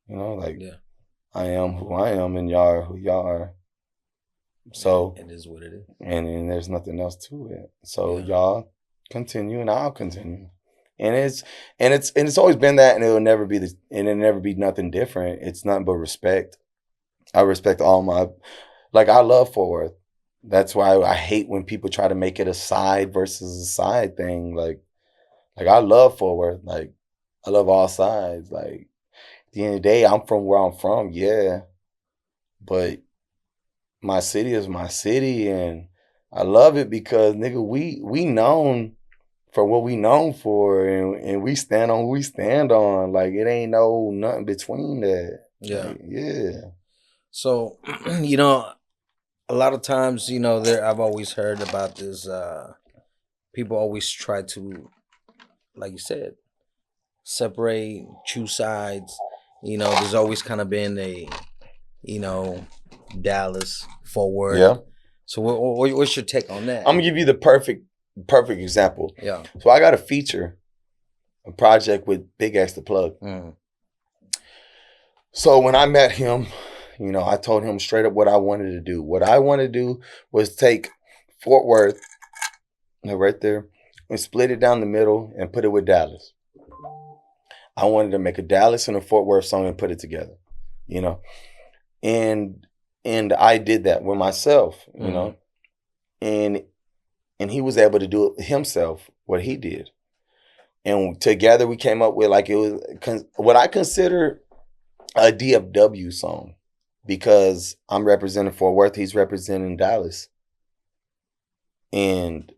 Like, I am who I am and y'all are who y'all are. So it is what it is. And there's nothing else to it. So y'all continue and I'll continue. And it's always been that, and it'll never be nothing different. It's nothing but respect. I respect all my, like, I love Fort Worth. That's why I hate when people try to make it a side versus a side thing. Like I love Fort Worth. Like, I love all sides. Like, at the end of the day, I'm from where I'm from, yeah. But my city is my city, and I love it because, nigga, we known for what we known for, and we stand on what we stand on. Like, it ain't nothing between that. Yeah. Like, yeah. So, a lot of times, I've always heard about this. People always try to, like you said, separate, choose sides. There's always kind of been a, Dallas, Fort Worth. Yeah. So what's your take on that? I'm gonna give you the perfect example. Yeah. So I got a project with Big X the Plug. Mm. So when I met him, I told him straight up what I wanted to do. What I wanted to do was take Fort Worth, right there, and split it down the middle and put it with Dallas. I wanted to make a Dallas and a Fort Worth song and put it together, And I did that with myself, and he was able to do it himself, what he did. And together we came up with, like, it was what I consider a DFW song, because I'm representing Fort Worth, he's representing Dallas. and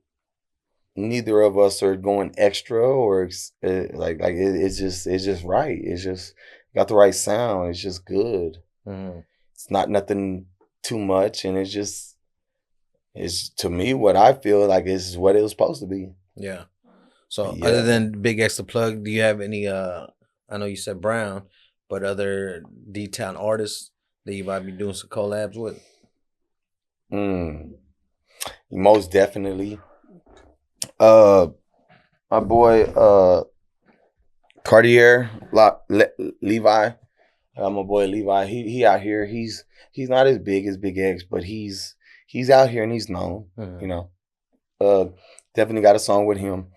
neither of us are going extra or it's just right. It's just got the right sound. It's just good. Mm-hmm. It's not nothing too much, and it's to me what I feel like is what it was supposed to be. Yeah. So other than Big X the Plug, do you have any? I know you said Brown, but other D-Town artists that you might be doing some collabs with? Most definitely. My boy Cartier Levi. My boy Levi. He out here. He's not as big as Big X, but he's out here and he's known. Mm-hmm. You know. Definitely got a song with him.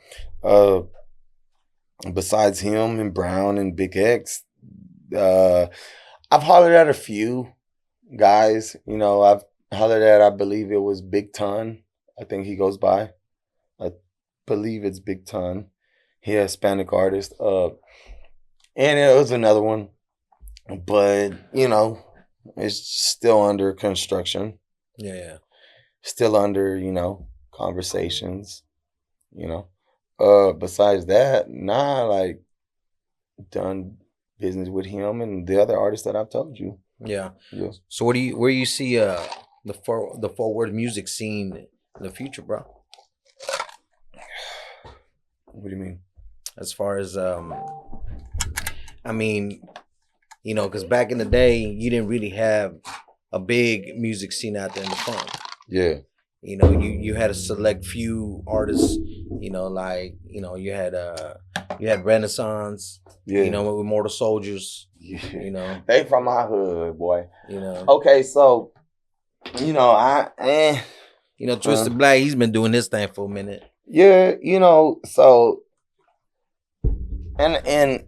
Besides him and Brown and Big X, I've hollered at a few guys. You know, I've hollered at, I believe it was Big Ton. I think he goes by. I believe it's Big Ton. He a Hispanic artist. And it was another one. But, you know, it's still under construction. Yeah. Still under, you know, conversations, you know. Besides that, like done business with him and the other artists that I've told you. Yeah. Yeah. So where do you see the forward music scene in the future, bro? What do you mean? As far as I mean, you know, because back in the day, you didn't really have a big music scene out there in the funk. Yeah. You know, you had a select few artists. You know, like you had Renaissance. Yeah. You know, with Mortal Soldiers. Yeah. You know, they from my hood, boy. You know. Okay, so you know Twisted Black. He's been doing this thing for a minute. Yeah, you know, so and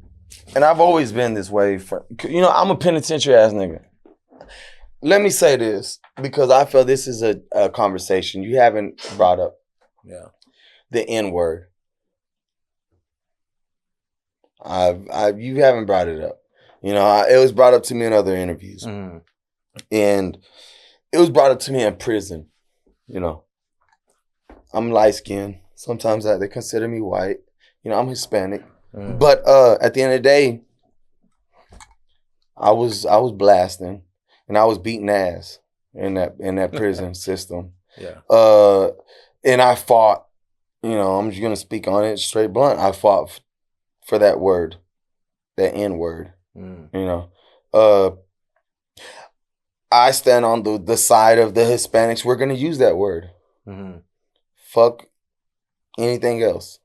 I've always been this way I'm a penitentiary ass nigga. Let me say this because I feel this is a conversation you haven't brought up. Yeah. The N-word. You haven't brought it up. You know, it was brought up to me in other interviews. Mm-hmm. And it was brought up to me in prison. You know, I'm light skinned. Sometimes they consider me white. You know, I'm Hispanic. Mm-hmm. But at the end of the day, I was blasting and I was beating ass in that prison system. Yeah. And I fought. You know, I'm just gonna speak on it straight blunt. I fought for that word, that N-word. You know, I stand on the side of the Hispanics. We're gonna use that word. Mm-hmm. Fuck anything else.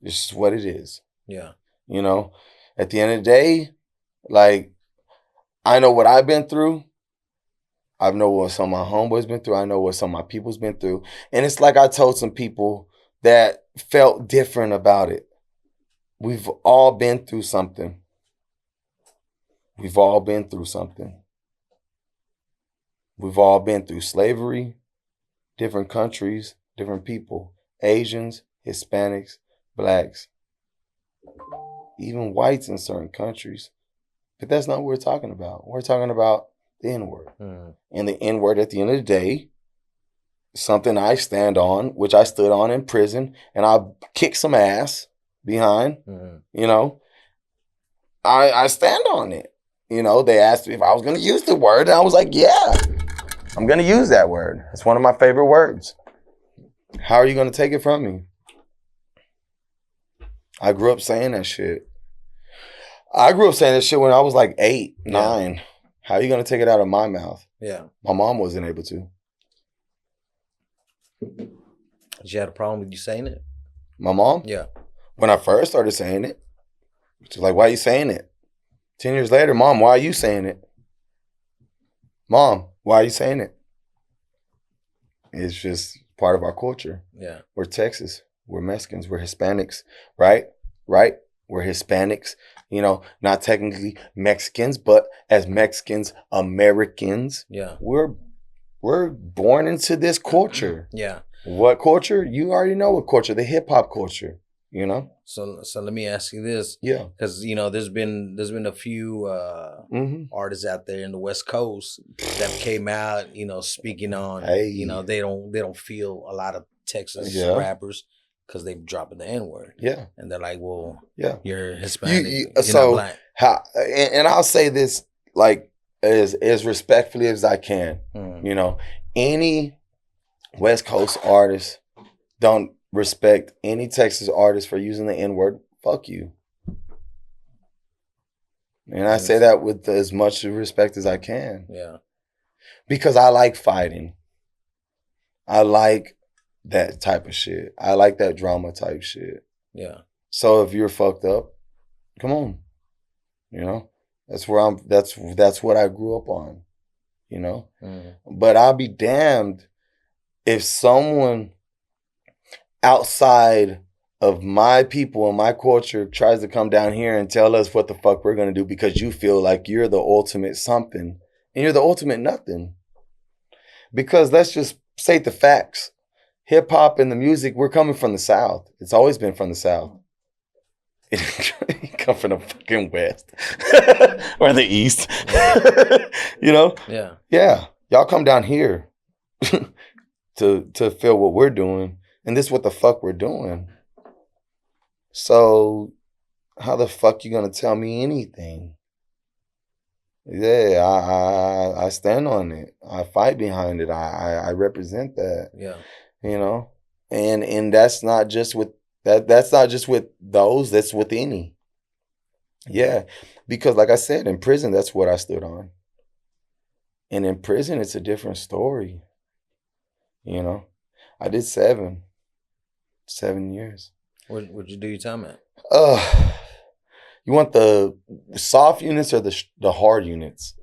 It's just what it is. Yeah. You know, at the end of the day, like, I know what I've been through. I know what some of my homeboys been through. I know what some of my people's been through. And it's like I told some people that felt different about it. We've all been through something. We've all been through something. We've all been through slavery, different countries, different people, Asians, Hispanics, blacks, even whites in certain countries. But that's not what we're talking about. We're talking about the N-word. Mm. And the N-word at the end of the day, something I stand on, which I stood on in prison, and I kicked some ass behind, you know. I stand on it. You know, they asked me if I was going to use the word, and I was like, yeah, I'm going to use that word. It's one of my favorite words. How are you going to take it from me? I grew up saying that shit. I grew up saying that shit when I was like 8, 9. How are you going to take it out of my mouth? Yeah. My mom wasn't able to. She had a problem with you saying it? My mom? Yeah. When I first started saying it, she's like, why are you saying it? 10 years later, Mom, why are you saying it? Mom, why are you saying it? It's just part of our culture. Yeah. We're Texas. We're Mexicans. We're Hispanics. Right? Right? We're Hispanics. You know, not technically Mexicans, but as Mexicans, Americans. Yeah. We're born into this culture. Yeah. What culture? You already know what culture. The hip hop culture. you know. So let me ask you this. Yeah. Because there's been a few artists out there in the West Coast that came out, speaking on, they don't feel a lot of Texas rappers because they dropping the N-word. Yeah. And they're like, well, yeah, you're Hispanic, you're so not black. And I'll say this like as respectfully as I can. Any West Coast artist don't respect any Texas artist for using the N-word, fuck you. And I say that with as much respect as I can. Yeah. Because I like fighting. I like that type of shit. I like that drama type shit. Yeah. So if you're fucked up, come on. That's where that's what I grew up on. But I'll be damned if someone outside of my people and my culture tries to come down here and tell us what the fuck we're going to do because you feel like you're the ultimate something and you're the ultimate nothing. Because let's just state the facts. Hip hop and the music, we're coming from the South. It's always been from the South. You come from the fucking West or the East. Yeah. Yeah. Y'all come down here to feel what we're doing. And this is what the fuck we're doing. So how the fuck you gonna tell me anything? Yeah, I stand on it. I fight behind it. I represent that. Yeah. And that's not just with that's not just with those, that's with any. Yeah. Because like I said, in prison, that's what I stood on. And in prison, it's a different story. I did 7 years. What'd you do your time at? You want the soft units or the hard units?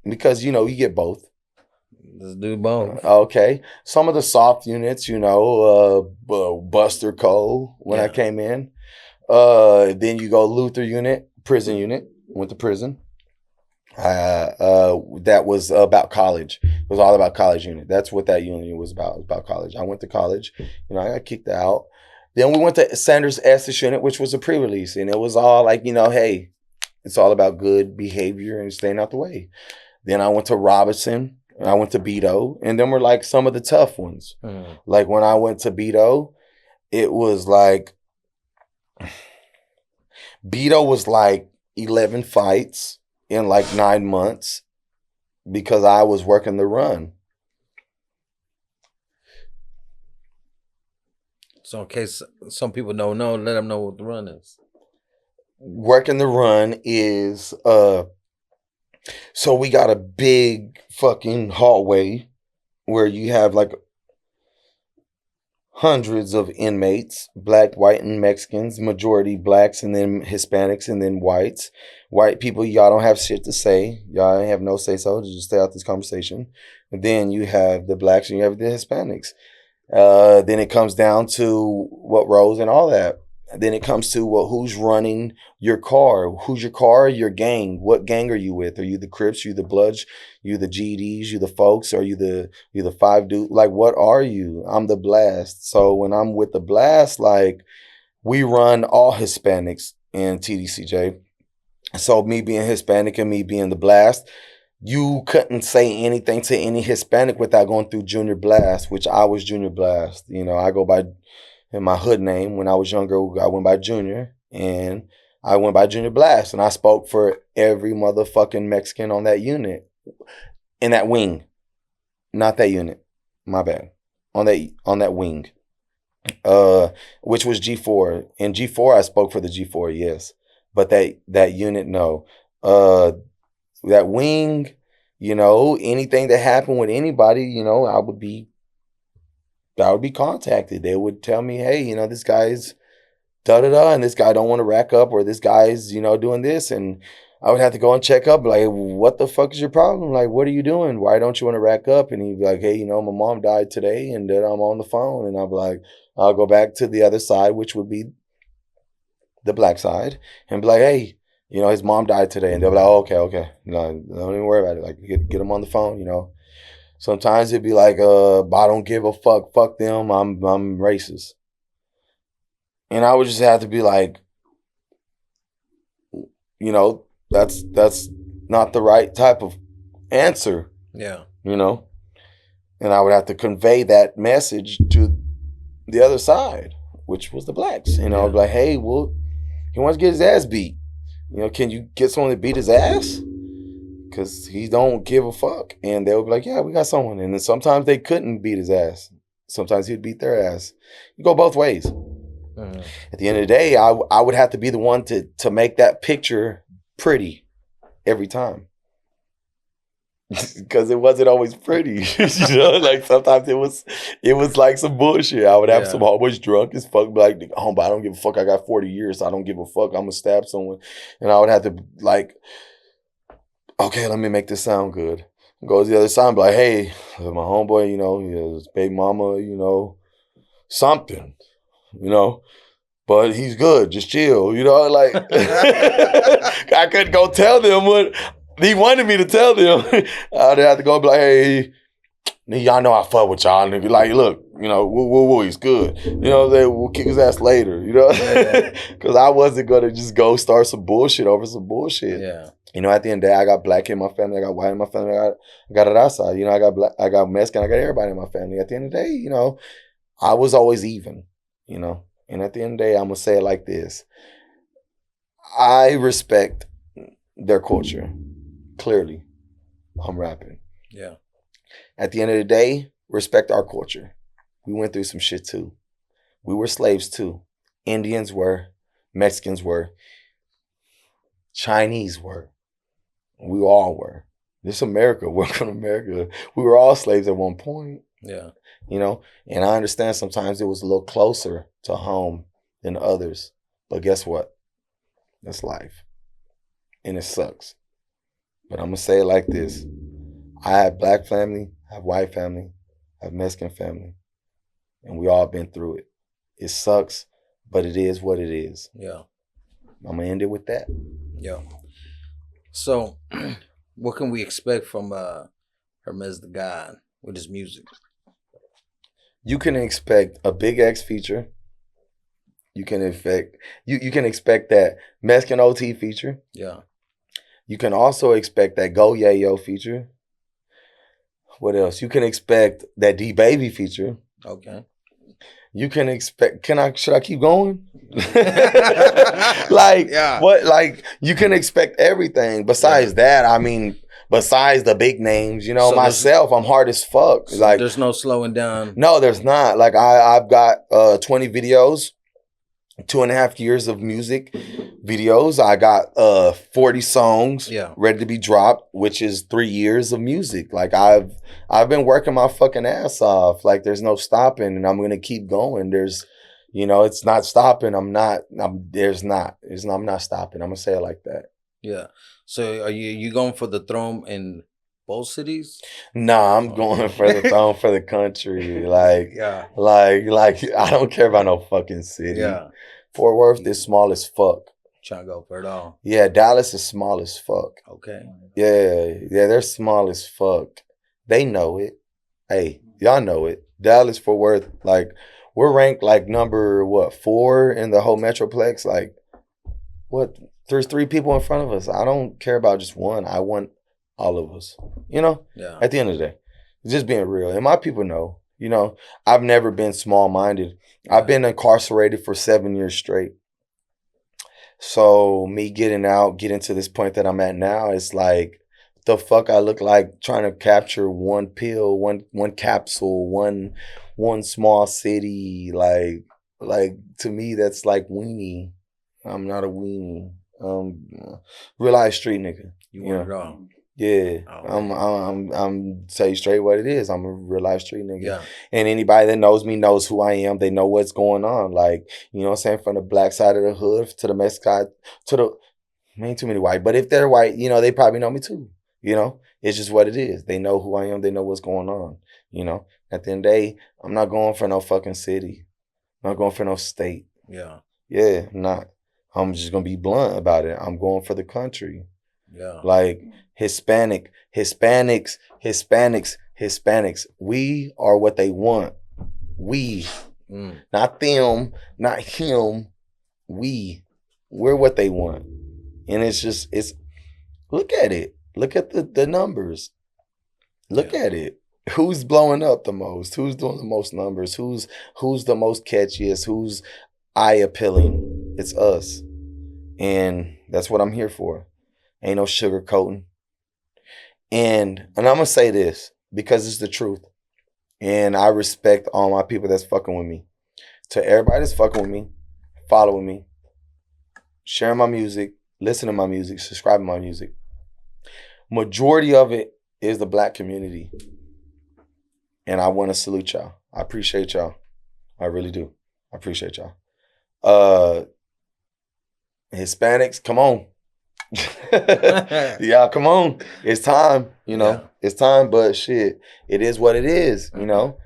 Because, you get both. Let's do both. Okay. Some of the soft units, Buster Cole when I came in. Then you go Luther unit, prison unit. Went to prison. That was about college. It was all about college unit. That's what that unit was about college. I went to college. I got kicked out. Then we went to Sanders Estes unit, which was a pre-release. And it was all like, hey, it's all about good behavior and staying out the way. Then I went to Robinson. I went to Beto. And then we're like some of the tough ones. Like when I went to Beto, it was like, Beto was like 11 fights in like 9 months because I was working the run. So in case some people don't know, let them know what the run is. Working the run is, so we got a big fucking hallway where you have like hundreds of inmates, black, white, and Mexicans, majority blacks, and then Hispanics, and then whites. White people, y'all don't have shit to say. Y'all have no say so. Just stay out this conversation. And then you have the blacks and you have the Hispanics. Then it comes down to what rows and all that. Then it comes to, well, who's running your car? Who's your car? Your gang. What gang are you with? Are you the Crips? You the Bloods? You the GDs? You the folks? Are you the 5 dude? Like, what are you? I'm the Blast. So when I'm with the Blast, like, we run all Hispanics in TDCJ. So me being Hispanic and me being the Blast, you couldn't say anything to any Hispanic without going through Junior Blast, which I was Junior Blast. I go by, in my hood name, when I was younger, I went by Junior, and I went by Junior Blast, and I spoke for every motherfucking Mexican on that unit, in that wing, not that unit, my bad, on that wing, which was G4. In G4, I spoke for the G4, yes, but that unit, no. That wing, anything that happened with anybody, I would be contacted. They would tell me, hey, this guy's da-da-da, and this guy don't want to rack up, or this guy's, doing this. And I would have to go and check up, like, what the fuck is your problem? Like, what are you doing? Why don't you want to rack up? And he'd be like, hey, my mom died today, and then I'm on the phone. And I'll be like, I'll go back to the other side, which would be the black side, and be like, hey, his mom died today. And they'll be like, oh, okay. Don't even worry about it. Like, get him on the phone, Sometimes it'd be like, I don't give a fuck. Fuck them. I'm racist. And I would just have to be like, you know, that's not the right type of answer. Yeah. You know? And I would have to convey that message to the other side, which was the blacks. You know, like, hey, well, he wants to get his ass beat. You know, can you get someone to beat his ass? Because he don't give a fuck. And they would be like, yeah, we got someone. And then sometimes they couldn't beat his ass. Sometimes he'd beat their ass. You go both ways. Mm-hmm. At the end of the day, I would have to be the one to make that picture pretty every time. Because it wasn't always pretty. You know, like sometimes it was like some bullshit. I would have some homeboys drunk as fuck, be like, homeboy, I don't give a fuck. I got 40 years. So I don't give a fuck. I'm gonna stab someone. And I would have to like, okay, let me make this sound good. Goes the other side and be like, hey, my homeboy, you know, his baby mama, you know, something, you know, but he's good, just chill, you know, like I couldn't go tell them what he wanted me to tell them. I'd have to go be like, hey, y'all know I fuck with y'all, nigga. Like, look, you know, woo, he's good. You know, we'll kick his ass later, you know? Because I wasn't going to just go start some bullshit over some bullshit. Yeah. You know, at the end of the day, I got black in my family, I got white in my family, I got it outside. You know, I got black, I got Mexican, I got everybody in my family. At the end of the day, you know, I was always even, you know? And at the end of the day, I'm going to say it like this. I respect their culture. Clearly, I'm rapping. Yeah. At the end of the day, respect our culture. We went through some shit too. We were slaves too. Indians were, Mexicans were, Chinese were. We all were. This America, welcome to America. We were all slaves at one point. Yeah. You know, and I understand sometimes it was a little closer to home than others. But guess what? That's life. And it sucks. But I'm going to say it like this. I have black family, I have white family, I have Mexican family. And we all been through it. It sucks, but it is what it is. Yeah. I'm going to end it with that. Yeah. So, what can we expect from Hermez The God with his music? You can expect a Big X feature. You can expect that Mexican OT feature. Yeah. You can also expect that Go Yayo feature. What else? You can expect that D Baby feature. Okay. You can expect. Should I keep going? Like you can expect everything. Besides that, I mean, besides the big names, you know, so myself, I'm hard as fuck. So like, there's no slowing down. No, there's not. Like I've got 20 videos, 2.5 years of music videos. I got 40 songs ready to be dropped, which is 3 years of music. Like I've been working my fucking ass off. Like there's no stopping, and I'm gonna keep going. There's, you know, it's not stopping. I'm not stopping. I'm gonna say it like that. Yeah. So are you going for the throne in both cities? Nah, I'm going for the throne for the country. Like, like I don't care about no fucking city. Yeah. Fort Worth is small as fuck. Trying to go for it all. Yeah, Dallas is small as fuck. Okay. Yeah, they're small as fuck. They know it. Hey, y'all know it. Dallas, Fort Worth, like, we're ranked like number, 4 in the whole Metroplex? Like, what? There's 3 people in front of us. I don't care about just one. I want all of us. You know? Yeah. At the end of the day. Just being real. And my people know. You know, I've never been small-minded. Yeah. I've been incarcerated for 7 years straight. So me getting to this point that I'm at now, it's like, the fuck I look like trying to capture one pill, one capsule, one small city. Like to me, that's like weenie. I'm not a weenie. Real life street nigga. You want it all. Yeah, oh, I'm tell you straight what it is. I'm a real life street nigga. Yeah. And anybody that knows me knows who I am. They know what's going on. Like, you know what I'm saying? From the black side of the hood to the Mexican side, to the, ain't too many white. But if they're white, you know, they probably know me too. You know, it's just what it is. They know who I am. They know what's going on. You know, at the end of the day, I'm not going for no fucking city. I'm not going for no state. Yeah. Yeah, I'm not. I'm just going to be blunt about it. I'm going for the country. Yeah. Like Hispanics. We are what they want. We Not them, not him. We're what they want. And it's look at it. Look at the numbers. Look at it. Who's blowing up the most? Who's doing the most numbers? Who's the most catchiest? Who's eye appealing? It's us. And that's what I'm here for. Ain't no sugarcoating. And I'm gonna say this because it's the truth. And I respect all my people that's fucking with me. To everybody that's fucking with me, following me, sharing my music, listen to my music, subscribe to my music. Majority of it is the Black community. And I want to salute y'all. I appreciate y'all. I really do. I appreciate y'all. Hispanics, come on. Yeah, come on. It's time, you know. Yeah. It's time, but shit, it is what it is, you know.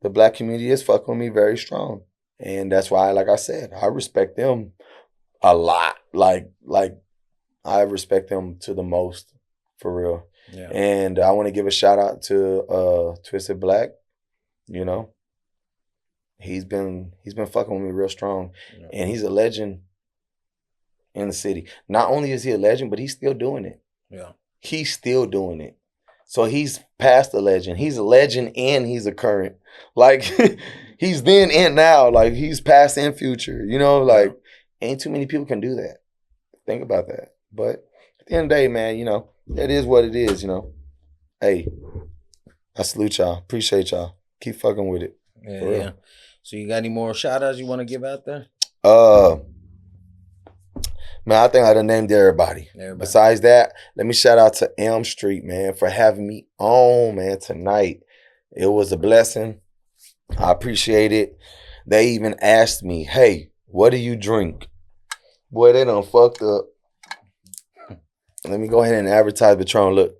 The Black community is fucking with me very strong. And that's why, like I said, I respect them a lot. Like I respect them to the most, for real. Yeah. And I want to give a shout out to Twisted Black. You know, he's been fucking with me real strong, and he's a legend in the city. Not only is he a legend, but he's still doing it. Yeah, he's still doing it. So he's past the legend. He's a legend and he's a current. Like he's then and now. Like he's past and future. You know, like ain't too many people can do that. Think about that. But at the end of the day, man, you know, that is what it is, you know. Hey, I salute y'all. Appreciate y'all. Keep fucking with it. Yeah. So you got any more shout outs you want to give out there? Man, I think I done named everybody. Besides that, let me shout out to Elm Street, man, for having me on, man, tonight. It was a blessing. I appreciate it. They even asked me, hey, what do you drink? Boy, they done fucked up. Let me go ahead and advertise Patron. Look,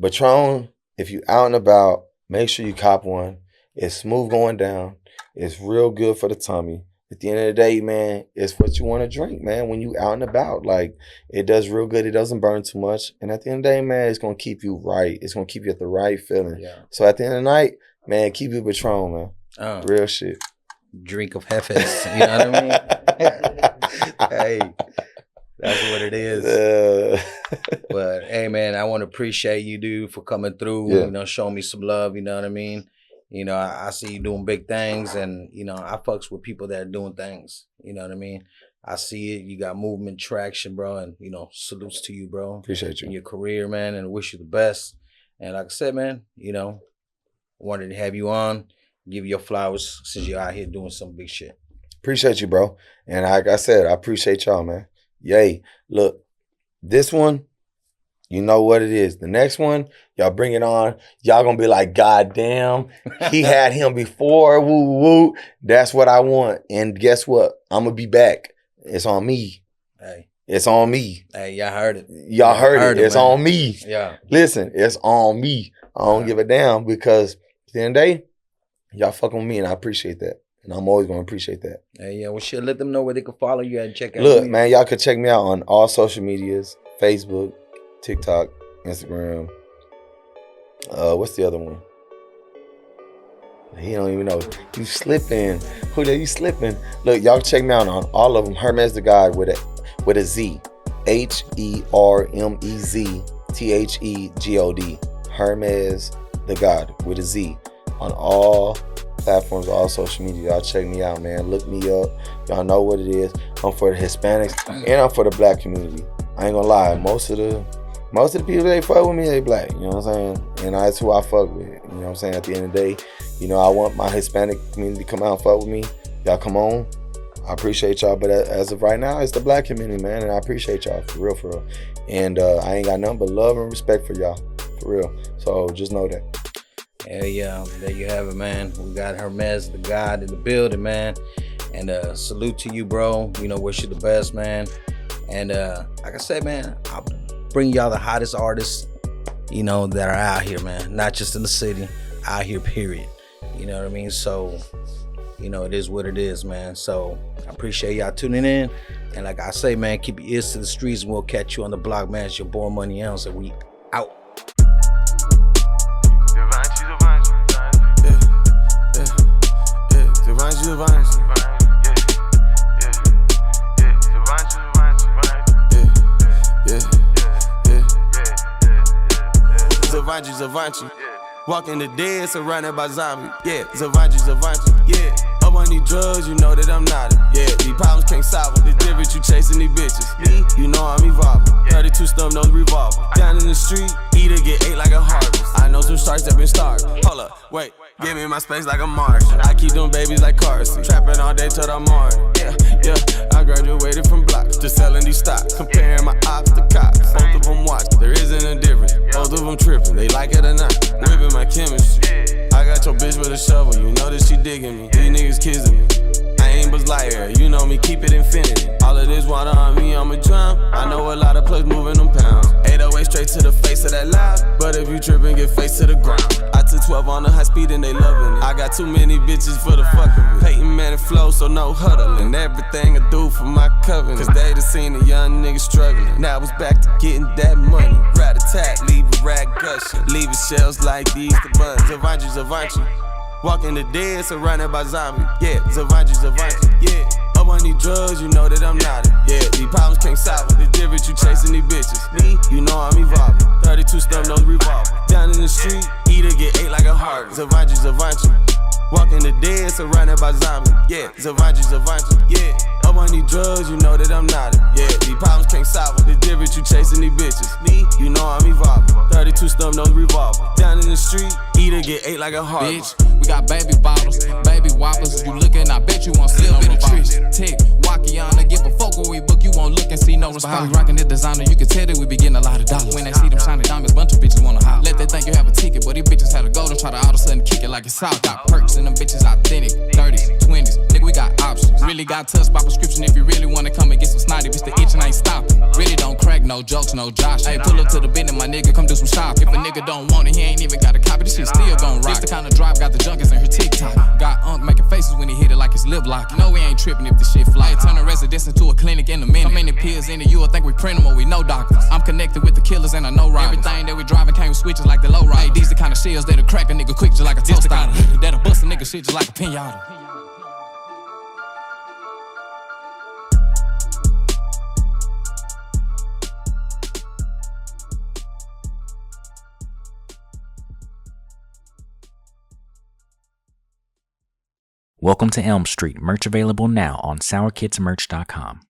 Patron, if you out and about, make sure you cop one. It's smooth going down. It's real good for the tummy. At the end of the day, man, it's what you want to drink, man, when you out and about. Like, it does real good. It doesn't burn too much. And at the end of the day, man, it's going to keep you right. It's going to keep you at the right feeling. Yeah. So at the end of the night, man, keep your Patron, man. Real shit. Drink of Jefes. You know what I mean? Hey, that's what it is. But, hey, man, I want to appreciate you, dude, for coming through, you know, showing me some love. You know what I mean? You know, I see you doing big things, and, you know, I fucks with people that are doing things. You know what I mean? I see it. You got movement, traction, bro, and, you know, salutes to you, bro. Appreciate you. In your career, man, and wish you the best. And like I said, man, you know, wanted to have you on, give you your flowers since you're out here doing some big shit. Appreciate you, bro. And like I said, I appreciate y'all, man. Yay. Look, this one, you know what it is. The next one, y'all bring it on. Y'all gonna be like, God damn, he had him before. Woo, woo. That's what I want. And guess what? I'm gonna be back. It's on me. Hey. It's on me. Hey, y'all heard it. Y'all heard it. It's man. On me. Yeah. Listen, it's on me. I don't give a damn because at the end of the day, y'all fucking with me and I appreciate that. And I'm always gonna appreciate that. Hey, yeah, well shit, let them know where they can follow you and check out. Look, man, y'all can check me out on all social medias, Facebook, TikTok, Instagram. What's the other one? He don't even know. You slipping. Who you slipping? Look, y'all check me out on all of them. Hermez The God with a Z. HermezThegod. Hermez The God with a Z. On all platforms, all social media. Y'all check me out, man. Look me up. Y'all know what it is. I'm for the Hispanics and I'm for the Black community. I ain't gonna lie. Most of the people they fuck with me, they Black. You know what I'm saying? And that's who I fuck with. You know what I'm saying? At the end of the day, you know, I want my Hispanic community to come out and fuck with me. Y'all come on. I appreciate y'all. But as of right now, it's the Black community, man. And I appreciate y'all for real, for real. And I ain't got nothing but love and respect for y'all. For real. So just know that. Hell yeah, there you have it, man. We got Hermez The God in the building, man. And salute to you, bro. You know, wish you the best, man. And like I said, man, I'll bring y'all the hottest artists, you know, that are out here, man. Not just in the city, out here, period. You know what I mean? So, you know, it is what it is, man. So I appreciate y'all tuning in. And like I say, man, keep your ears to the streets and we'll catch you on the block, man. It's your boy Money Elms and we out. Zavanchi, Zavanchi. Walking the dead, surrounded by zombies. Yeah, Zavanchi, Zavanchi. Yeah. Up on these drugs, you know that I'm not it. Yeah, these problems can't solve it. The difference you chasing these bitches. Me, you know I'm evolving. 32 stump nose revolver. Down in the street, eat or get ate like a harvest. I know some sharks that been starved. Hold up, wait. Give me my space like a Martian. I keep them babies like cars. Trapping all day till the morning. Yeah. I graduated from blocks to selling these stocks. Comparing my ops to cops. Both of them watch. There isn't a difference. Both of them tripping. They like it or not. Whipping my chemistry. I got your bitch with a shovel. You know that she digging me. These niggas kissing me. I ain't but light. You know me, keep it infinity. All of this water on me, I'ma drown. I know a lot of plugs moving them pounds. 808 straight to the face of that loud. But if you trippin', get face to the ground. I took 12 on the high speed and they loving it. I got too many bitches for the fuck of it. Peyton Manning flow, so no huddling. Everything I do for my covenant. Cause they done seen a young nigga struggling. Now it's back to getting that money. Rat-a-tat, leave a rag gushing. Leaving shells like these the buns. Zavanchi, Zavanchi. Walking the dead, surrounded by zombies. Yeah, Zavanchi, Zavanchi. Yeah. Up on these drugs, you know that I'm not it. Yeah, these problems can't solve it. The difference you chasing these bitches. Me, you know I'm evolving. 32 stump nose revolver. Down in the street, eat or get ate like a harvest. Zavanchi, Zavanchi. Walking the dead, surrounded by zombies. Yeah, Zavanchi, Zavanchi. Yeah. Up on these drugs, you know that I'm not it. Yeah, these problems can't solve it. The difference you chasing these bitches. Me, you know I'm evolving. 32 stump nose revolver. Down in the street, eat or get ate like a harvest. Bitch, we got baby bottles, baby whoppers. You looking, I bet you won't see no bit of tricks. Tick, Wakiana, give a fuck when we book. You won't look and see no response. How we rockin' this designer, you can tell that we be getting a lot of dollars. When they see them shining diamonds, bunch of bitches wanna holler. Let they think you have a ticket, but these bitches had a gold and try to all of a sudden kick it like it's out. Got perks and them bitches authentic, 30s, 20s. Nigga, we got options. Really got touched by prescription if you really wanna come and get some snotty. Bitch, the itch ain't stopping. Really don't crack, no jokes, no Josh. Hey, pull up to the business, my nigga, come do some shop. If a nigga don't want it, he ain't even got a copy. This shit still gon' rock. This the kind of drive, got the junkies in her TikTok. Got making faces when he hit it like it's lip lock. You know we ain't tripping if the shit fly. Turn a residence into a clinic in a minute. How many pills into you? I think we print them or we know doctors. I'm connected with the killers and I know robbers. Everything that we driving came with switches like the low ride. These the kind of shells that'll crack a nigga quick just like a toast out. That'll bust a nigga shit just like a pinata. Welcome to Elm Street, merch available now on sourkidsmerch.com.